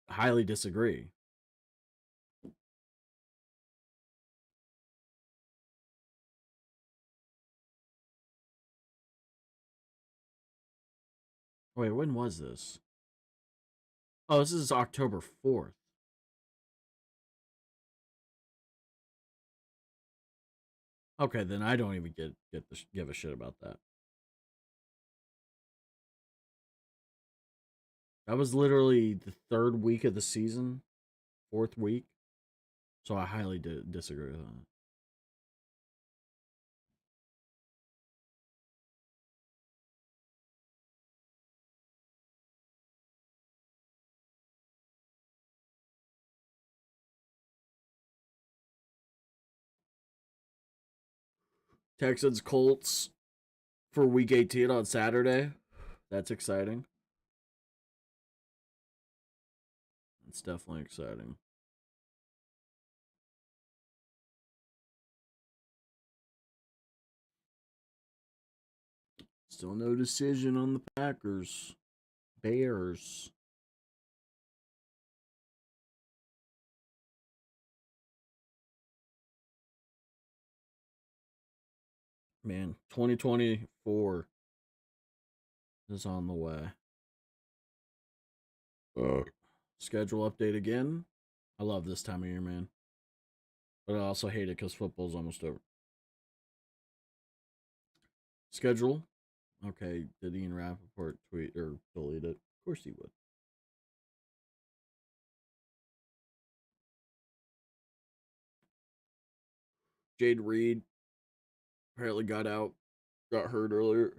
I highly disagree. Wait, when was this? Oh, this is October 4th. Okay, then I don't even give a shit about that. That was literally the 3rd week of the season, 4th week. So I highly disagree with that. Texans Colts for week 18 on Saturday. That's exciting. It's definitely exciting. Still no decision on the Packers. Bears. Man, 2024 is on the way. Schedule update again. I love this time of year, man. But I also hate it because football's almost over. Schedule. Okay, did Ian Rappaport tweet or delete it? Of course he would. Jade Reed apparently got hurt earlier.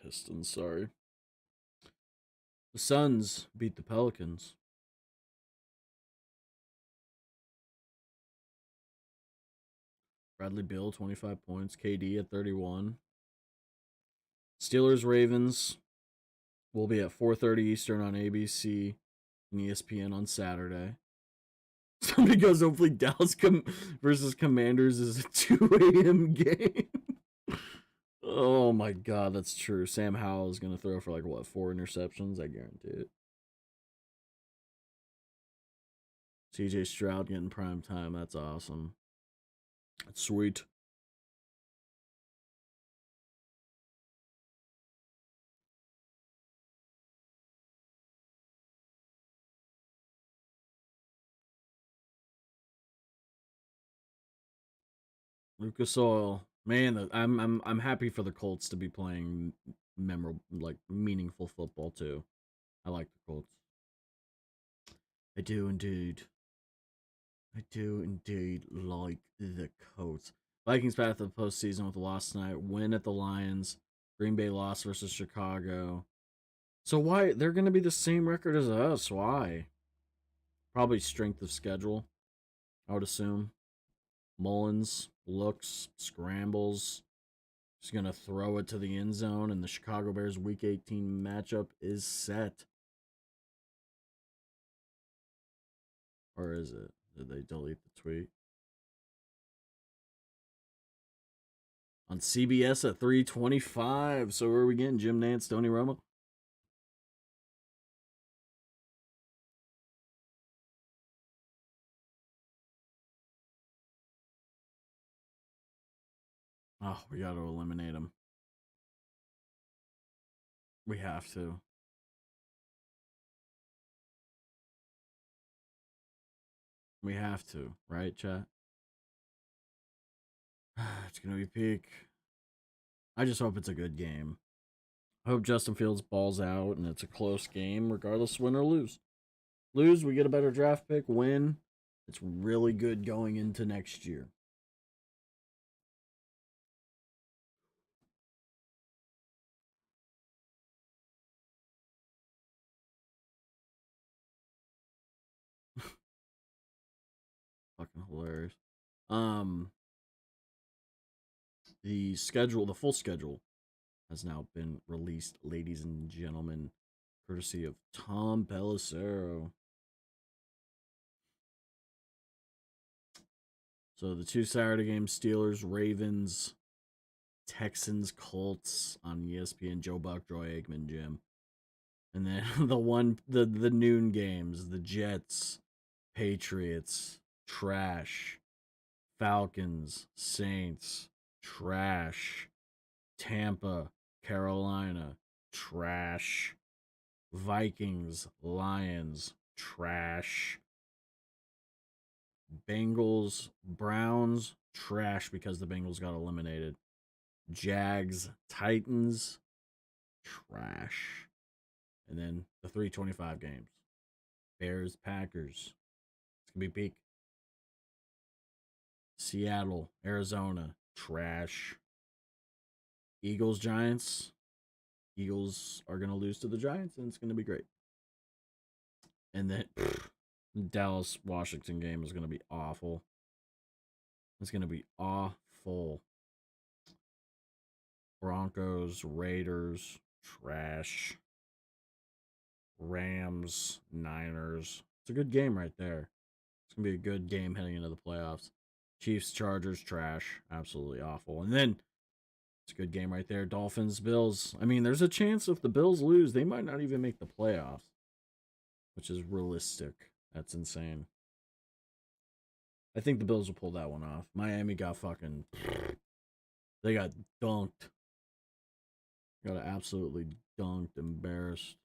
Pistons, sorry. The Suns beat the Pelicans. Bradley Beal, 25 points. KD at 31. Steelers Ravens will be at 4:30 Eastern on ABC and ESPN on Saturday. Somebody goes, hopefully Dallas versus Commanders is a 2 a.m. game. Oh my god, that's true. Sam Howell is going to throw for like, what, 4 interceptions? I guarantee it. CJ Stroud getting prime time. That's awesome. That's sweet. Lucas Oil, man, I'm happy for the Colts to be playing memorable, like meaningful football too. I like the Colts. I do indeed. I do indeed like the Colts. Vikings path to the postseason with a loss tonight. Win at the Lions. Green Bay loss versus Chicago. So why they're going to be the same record as us? Why? Probably strength of schedule. I would assume. Mullins looks, scrambles. He's going to throw it to the end zone, and the Chicago Bears Week 18 matchup is set. Or is it? Did they delete the tweet? On CBS at 3:25. So where are we getting? Jim Nantz, Tony Romo? Oh, we got to eliminate him. We have to. We have to, right, chat? It's going to be peak. I just hope it's a good game. I hope Justin Fields balls out and it's a close game, regardless win or lose. Lose, we get a better draft pick. Win, it's really good going into next year. Fucking hilarious. The schedule, the full schedule, has now been released, ladies and gentlemen, courtesy of Tom Pelissero. So the 2 Saturday games: Steelers, Ravens, Texans, Colts on ESPN. Joe Buck, Troy Aikman, Jim. And then the noon games: the Jets, Patriots, trash. Falcons, Saints, trash. Tampa, Carolina, trash. Vikings, Lions, trash. Bengals, Browns, trash because the Bengals got eliminated. Jags, Titans, trash. And then the 3:25 games. Bears, Packers. It's going to be peak. Seattle, Arizona, trash. Eagles Giants. Eagles are gonna lose to the Giants, and it's gonna be great. And then Dallas Washington game is gonna be awful. It's gonna be awful. Broncos, Raiders, trash. Rams, Niners. It's a good game right there. It's gonna be a good game heading into the playoffs. Chiefs, Chargers, trash. Absolutely awful. And then it's a good game right there. Dolphins, Bills. I mean, there's a chance if the Bills lose, they might not even make the playoffs, which is realistic. That's insane. I think the Bills will pull that one off. Miami got fucking. They got dunked. Got absolutely dunked, embarrassed.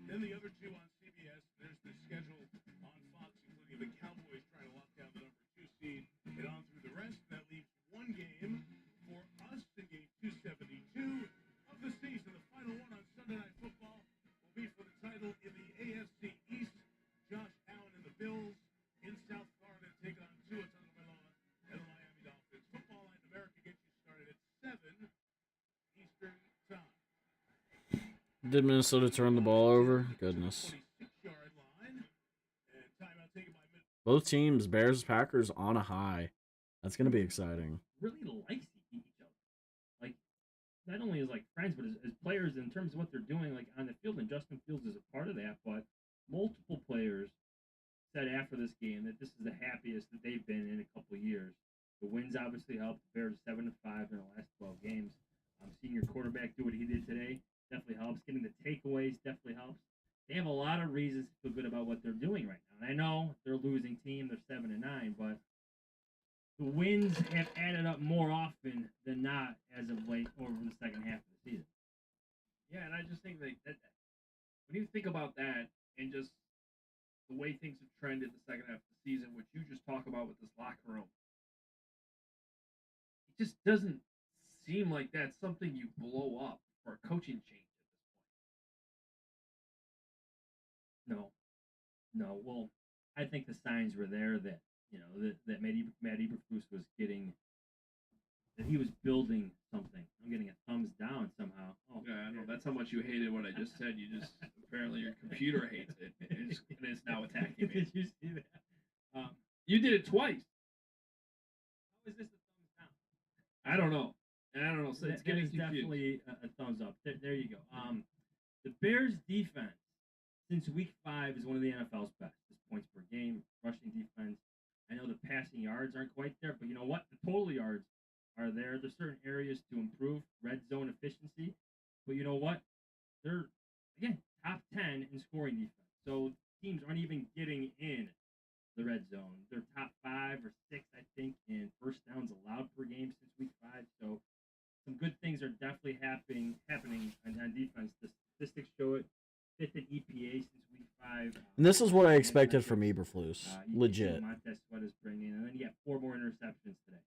Then the other two on CBS, there's the schedule on Fox, including the Cowboys trying to lock down the number 2 seed and on through the rest. That leaves one game for us in game 272 of the season. The final one on Sunday Night Football will be for the title in the AFC East. Josh Allen and the Bills in South Florida take on Tua Tagovailoa and the Miami Dolphins. Football Night in America gets you started at 7 Eastern Time. Did Minnesota turn the ball over? Goodness. Both teams, Bears, Packers, on a high. That's gonna be exciting. Really likes to eat each other. Like, not only as like friends, but as players in terms of what they're doing, like on the field. And Justin Fields is a part of that. But multiple players said after this game that this is the happiest that they've been in a couple of years. The wins obviously helped. The Bears 7-5 in the last 12 games. Seeing your quarterback do what he did today definitely helps. Getting the takeaways definitely helps. They have a lot of reasons to feel good about what they're doing right now. And I know they're a losing team. They're 7-9, but the wins have added up more often than not as of late over the second half of the season. Yeah, and I just think that when you think about that and just the way things have trended the second half of the season, which you just talk about with this locker room, it just doesn't seem like that's something you blow up for a coaching change at this point. No. Well, I think the signs were there that that Matt Eberflus was getting that he was building something. I'm getting a thumbs down somehow. Oh, Yeah, I know. That's how much you hated what I just said. You just apparently your computer hates it, and it's now attacking me. Did you see that? You did it twice. How is this a thumbs down? I don't know. So it's That getting is confused. definitely a thumbs up. There you go. The Bears defense since week 5 is one of the NFL's best. Just points per game, rushing defense. I know the passing yards aren't quite there, but you know what? The total yards are there. There's certain areas to improve, red zone efficiency. But you know what? They're again top 10 in scoring defense. So teams aren't even getting in the red zone. They're top 5 or 6, I think, in first downs allowed per game since week 5. So some good things are definitely happening on defense. The statistics show it. 5th in EPA since week 5. And this is what I expected from Eberflus. Legit. Montez Sweat is bringing, and then you have 4 more interceptions today.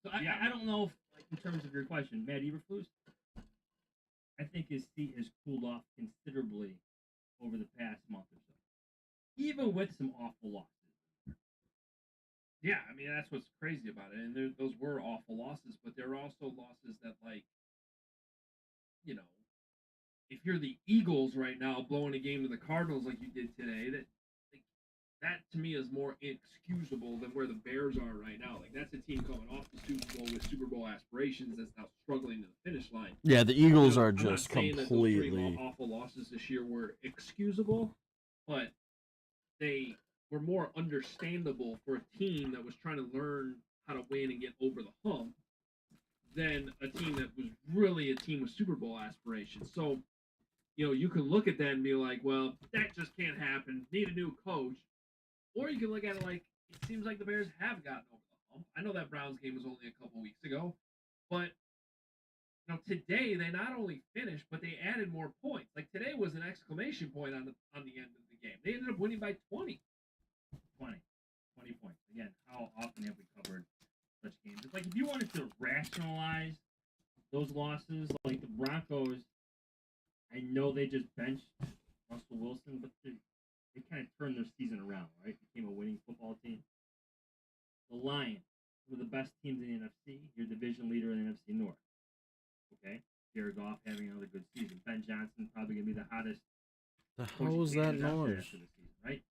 So I don't know if, like, in terms of your question, Matt Eberflus, I think his seat has cooled off considerably over the past month or so, even with some awful losses. Yeah, I mean that's what's crazy about it, and those were awful losses, but there are also losses that, like, you know, if you're the Eagles right now blowing a game to the Cardinals like you did today, that to me is more inexcusable than where the Bears are right now. Like, that's a team coming off the Super Bowl with Super Bowl aspirations that's now struggling to the finish line. Yeah, the Eagles are I'm not just saying that those completely. 3 awful losses this year were excusable, but they were more understandable for a team that was trying to learn how to win and get over the hump than a team that was really a team with Super Bowl aspirations. So, you can look at that and be like, well, that just can't happen. Need a new coach. Or you can look at it like, it seems like the Bears have gotten over the hump. I know that Browns game was only a couple weeks ago, but today they not only finished, but they added more points. Like, today was an exclamation point on the end of the game. They ended up winning by 20. 20 points. Again, how often have we covered such games? It's like, if you wanted to rationalize those losses, like the Broncos, I know they just benched Russell Wilson, but they kind of turned their season around, right? Became a winning football team. The Lions, one of the best teams in the NFC. Your division leader in the NFC North. Okay, Jared Goff having another good season. Ben Johnson probably gonna be the hottest The hell coaching was that candidate out there noise? after the season, right?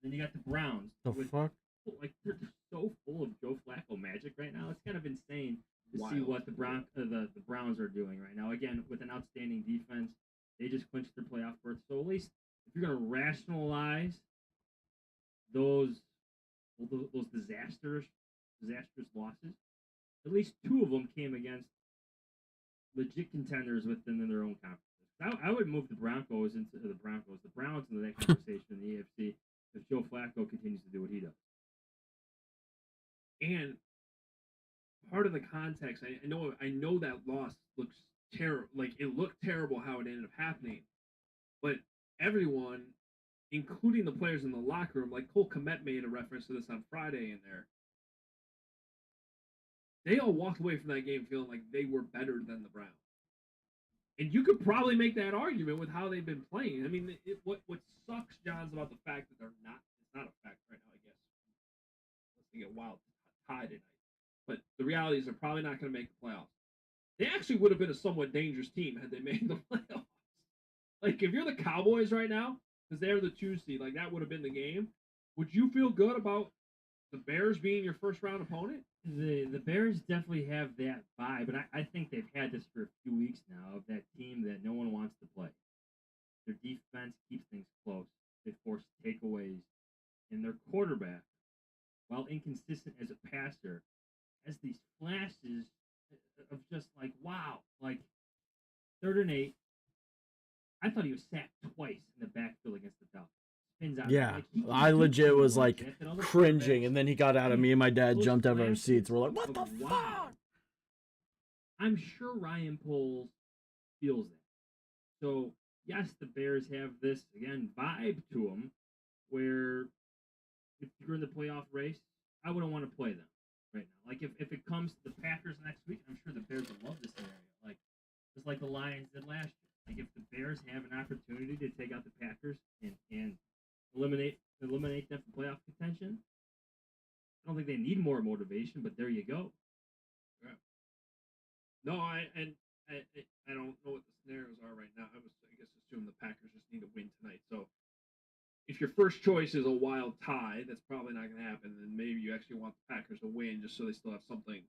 Then you got the Browns. The fuck? Like they're so full of Joe Flacco magic right now. It's kind of insane to see Wild. what the Browns are doing right now. Again, with an outstanding defense, they just clinched their playoff berth. So at least if you're gonna rationalize those those disastrous losses, at least two of them came against legit contenders within their own conferences. I would move the Browns into the Browns into that conversation in the AFC if Joe Flacco continues to do what he does. And part of the context, I know that loss looks terrible. Like it looked terrible how it ended up happening, but everyone, including the players in the locker room, like Cole Kmet made a reference to this on Friday in there. They all walked away from that game feeling like they were better than the Browns. And you could probably make that argument with how they've been playing. I mean, what sucks, John's, about the fact that they're not. It's not a fact right now, I guess. Let's get wild tie tonight. But the reality is they're probably not going to make the playoffs. They actually would have been a somewhat dangerous team had they made the playoffs. Like if you're the Cowboys right now, because they're the 2 seed, like that would have been the game. Would you feel good about the Bears being your first round opponent? The Bears definitely have that vibe, and I think they've had this for a few weeks now of that team that no one wants to play. Their defense keeps things close. They force takeaways, and their quarterback, while inconsistent as a passer, has these flashes of just like wow, like 3rd and 8. I thought he was sacked twice in the backfield against the Dolphins. Spins out. Yeah, Like, I legit was like that other cringing, quarterbacks- and then he got out of me and my dad Those jumped out of our flashes seats. We're like, what of the wow. fuck? I'm sure Ryan Poles feels that. So yes, the Bears have this again vibe to them, where if you're in the playoff race, I wouldn't want to play them right now. Like if it comes to the Packers next week, I'm sure the Bears would love this scenario. Like just like the Lions did last year. Like if the Bears have an opportunity to take out the Packers and eliminate them from playoff contention, I don't think they need more motivation, but there you go. Yeah. No, I don't know what the scenarios are right now. I guess assume the Packers just need to win tonight. So if your first choice is a wild tie, that's probably not going to happen. Then maybe you actually want the Packers to win just so they still have something,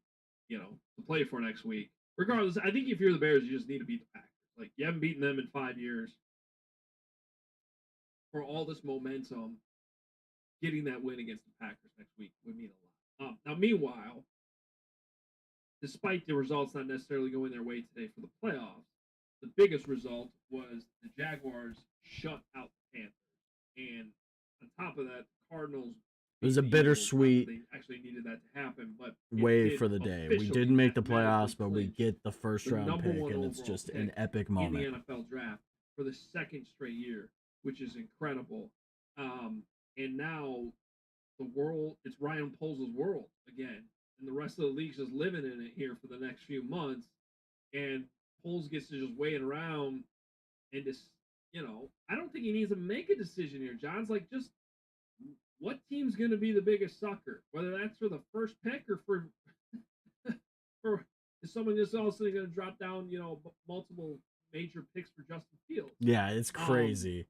to play for next week. Regardless, I think if you're the Bears, you just need to beat the Packers. Like you haven't beaten them in 5 years. For all this momentum, getting that win against the Packers next week would mean a lot. Now, meanwhile, despite the results not necessarily going their way today for the playoffs, the biggest result was the Jaguars shut out the Panthers. And on top of that, the Cardinals. It was a bittersweet they actually needed that to happen, but way for the day. We didn't make the playoffs, but we get the first round pick, and it's just an epic moment in the NFL draft for the 2nd straight year, which is incredible. And now the world, it's Ryan Poles' world again, and the rest of the league's just living in it here for the next few months. And Poles gets to just wait around and just, I don't think he needs to make a decision here. John's like, just what team's going to be the biggest sucker, whether that's for the first pick or for is someone just all of a sudden going to drop down, multiple major picks for Justin Fields. Yeah, it's crazy.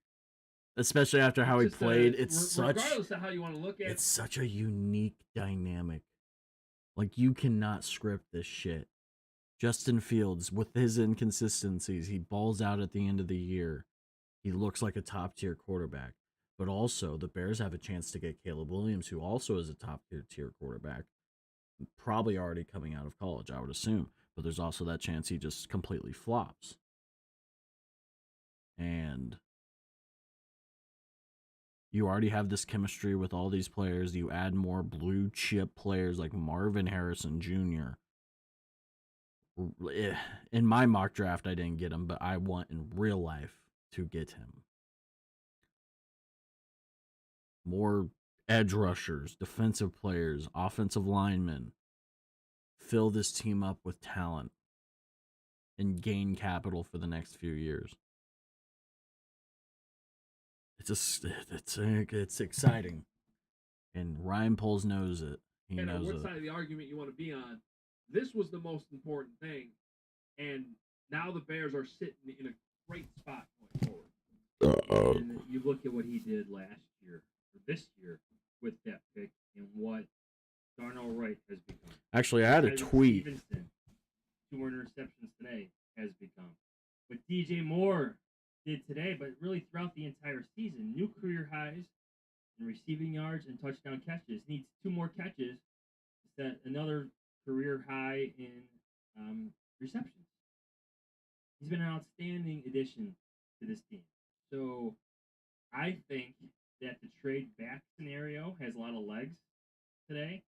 Especially after how he played. Regardless of how you want to look at it. It's such a unique dynamic. Like, you cannot script this shit. Justin Fields, with his inconsistencies, he balls out at the end of the year. He looks like a top-tier quarterback. But also, the Bears have a chance to get Caleb Williams, who also is a top-tier quarterback. Probably already coming out of college, I would assume. But there's also that chance he just completely flops. And you already have this chemistry with all these players. You add more blue chip players like Marvin Harrison Jr. In my mock draft, I didn't get him, but I want in real life to get him. More edge rushers, defensive players, offensive linemen. Fill this team up with talent and gain capital for the next few years. It's exciting, and Ryan Poles knows it. He and on knows what it. side of the argument you want to be on. This was the most important thing, and now the Bears are sitting in a great spot going forward. And you look at what he did last year, or this year, with that pick, and what Darnell Wright has become. Actually, I had a Tyreek tweet. Stevenson, 2 more interceptions today, has become. What DJ Moore did today, but really throughout the entire season, new career highs in receiving yards and touchdown catches. Needs 2 more catches to set another career high in receptions. He's been an outstanding addition to this team. So I think that the trade back scenario has a lot of legs today.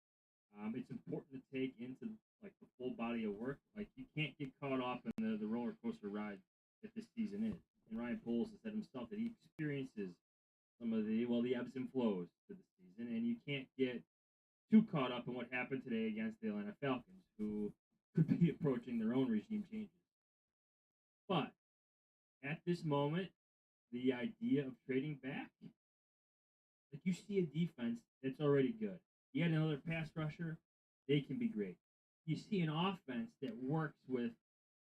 It's important to take into like the full body of work. Like you can't get caught up in the roller coaster ride that this season is. And Ryan Poles has said himself that he experiences some of the ebbs and flows to the season, and you can't get too caught up in what happened today against the Atlanta Falcons, who could be approaching their own regime changes. But at this moment, the idea of trading back, like you see a defense that's already good. You add another pass rusher, they can be great. You see an offense that works with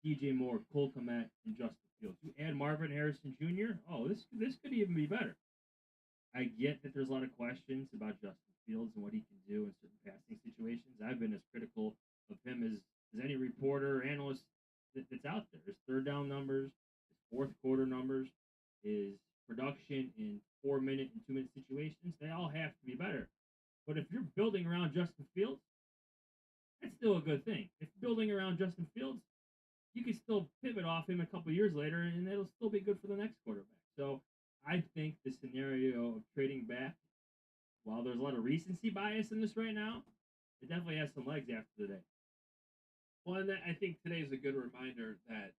DJ Moore, Cole Kmet, and Justin Fields. You add Marvin Harrison Jr. Oh, this could even be better. I get that there's a lot of questions about Justin Fields and what he can do in certain passing situations. I've been as critical of him as any reporter or analyst that's out there. His third down numbers, his fourth quarter numbers, his production in 4-minute and 2-minute situations, they all have to be better. But if you're building around Justin Fields, that's still a good thing. If building around Justin Fields, you can still pivot off him a couple years later, and it'll still be good for the next quarterback. So I think the scenario of trading back, while there's a lot of recency bias in this right now, it definitely has some legs after today. Well, and I think today is a good reminder that,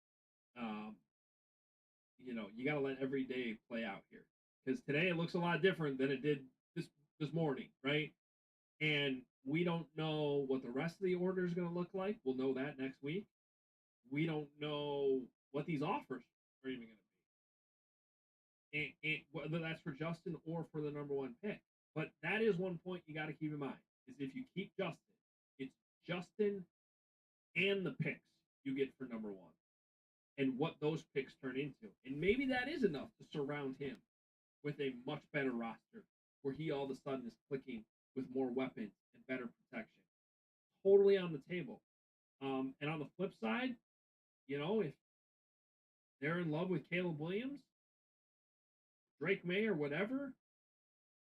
you got to let every day play out here. Because today it looks a lot different than it did this morning, right? And we don't know what the rest of the order is going to look like. We'll know that next week. We don't know what these offers are even going to be, and whether that's for Justin or for the number 1 pick. But that is one point you got to keep in mind: is if you keep Justin, it's Justin and the picks you get for number 1, and what those picks turn into. And maybe that is enough to surround him with a much better roster, where he all of a sudden is clicking with more weapons and better protection. Totally on the table. And on the flip side, if they're in love with Caleb Williams, Drake May, or whatever,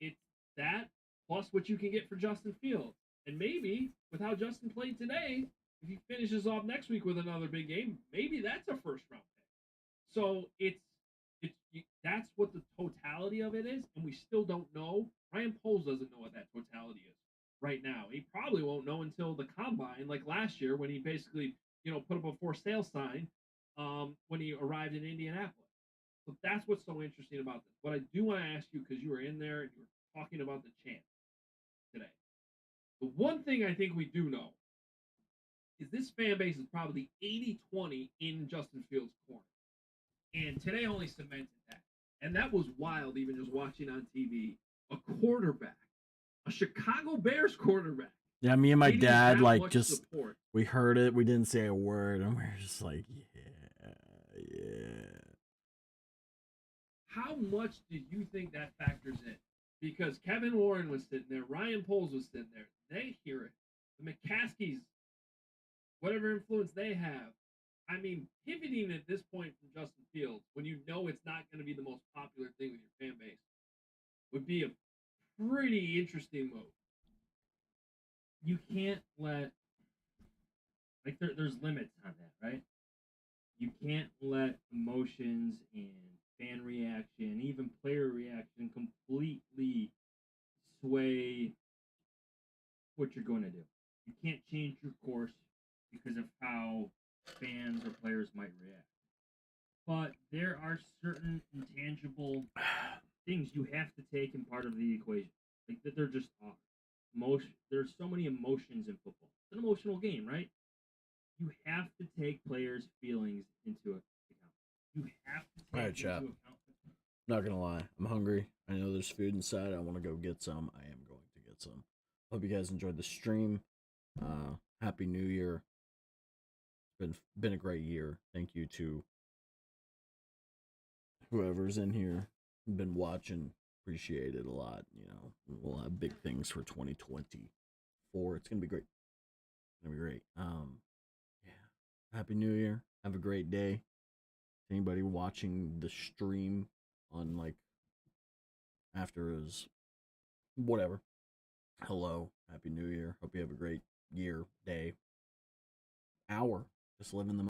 it's that plus what you can get for Justin Fields. And maybe with how Justin played today, if he finishes off next week with another big game, maybe that's a first round pick. So that's what the totality of it is, and we still don't know. Ryan Poles doesn't know what that totality is right now. He probably won't know until the combine, like last year when he basically put up a for sale sign when he arrived in Indianapolis. So that's what's so interesting about this. But I do want to ask you, because you were in there and you were talking about the champ today. The one thing I think we do know is this fan base is probably 80-20 in Justin Fields' corner. And today only cemented that. And that was wild, even just watching on TV. A quarterback, a Chicago Bears quarterback. Yeah, me and my dad, just support. We heard it, we didn't say a word, and we are just like, yeah. How much do you think that factors in? Because Kevin Warren was sitting there, Ryan Poles was sitting there. They hear it. The McCaskies, whatever influence they have. I mean, pivoting at this point from Justin Fields, when you know it's not going to be the most popular thing with your fan base, would be a pretty interesting move. You can't let, there's limits on that, right? You can't let emotions and fan reaction, even player reaction, completely sway what you're going to do. You can't change your course because of how fans or players might react. But there are certain intangible things you have to take in part of the equation. Like that they're just off. There's so many emotions in football. It's an emotional game, right? You have to take players' feelings into account. You have to take into account. Not gonna lie, I'm hungry. I know there's food inside. I want to go get some. I am going to get some. Hope you guys enjoyed the stream. Happy New Year. Been a great year. Thank you to whoever's in here, been watching. Appreciate it a lot. You know, we'll have big things for 2024. It's gonna be great. It's gonna be great. Yeah. Happy New Year. Have a great day. Anybody watching the stream on like after is whatever. Hello. Happy New Year. Hope you have a great year, day, hour. Just living the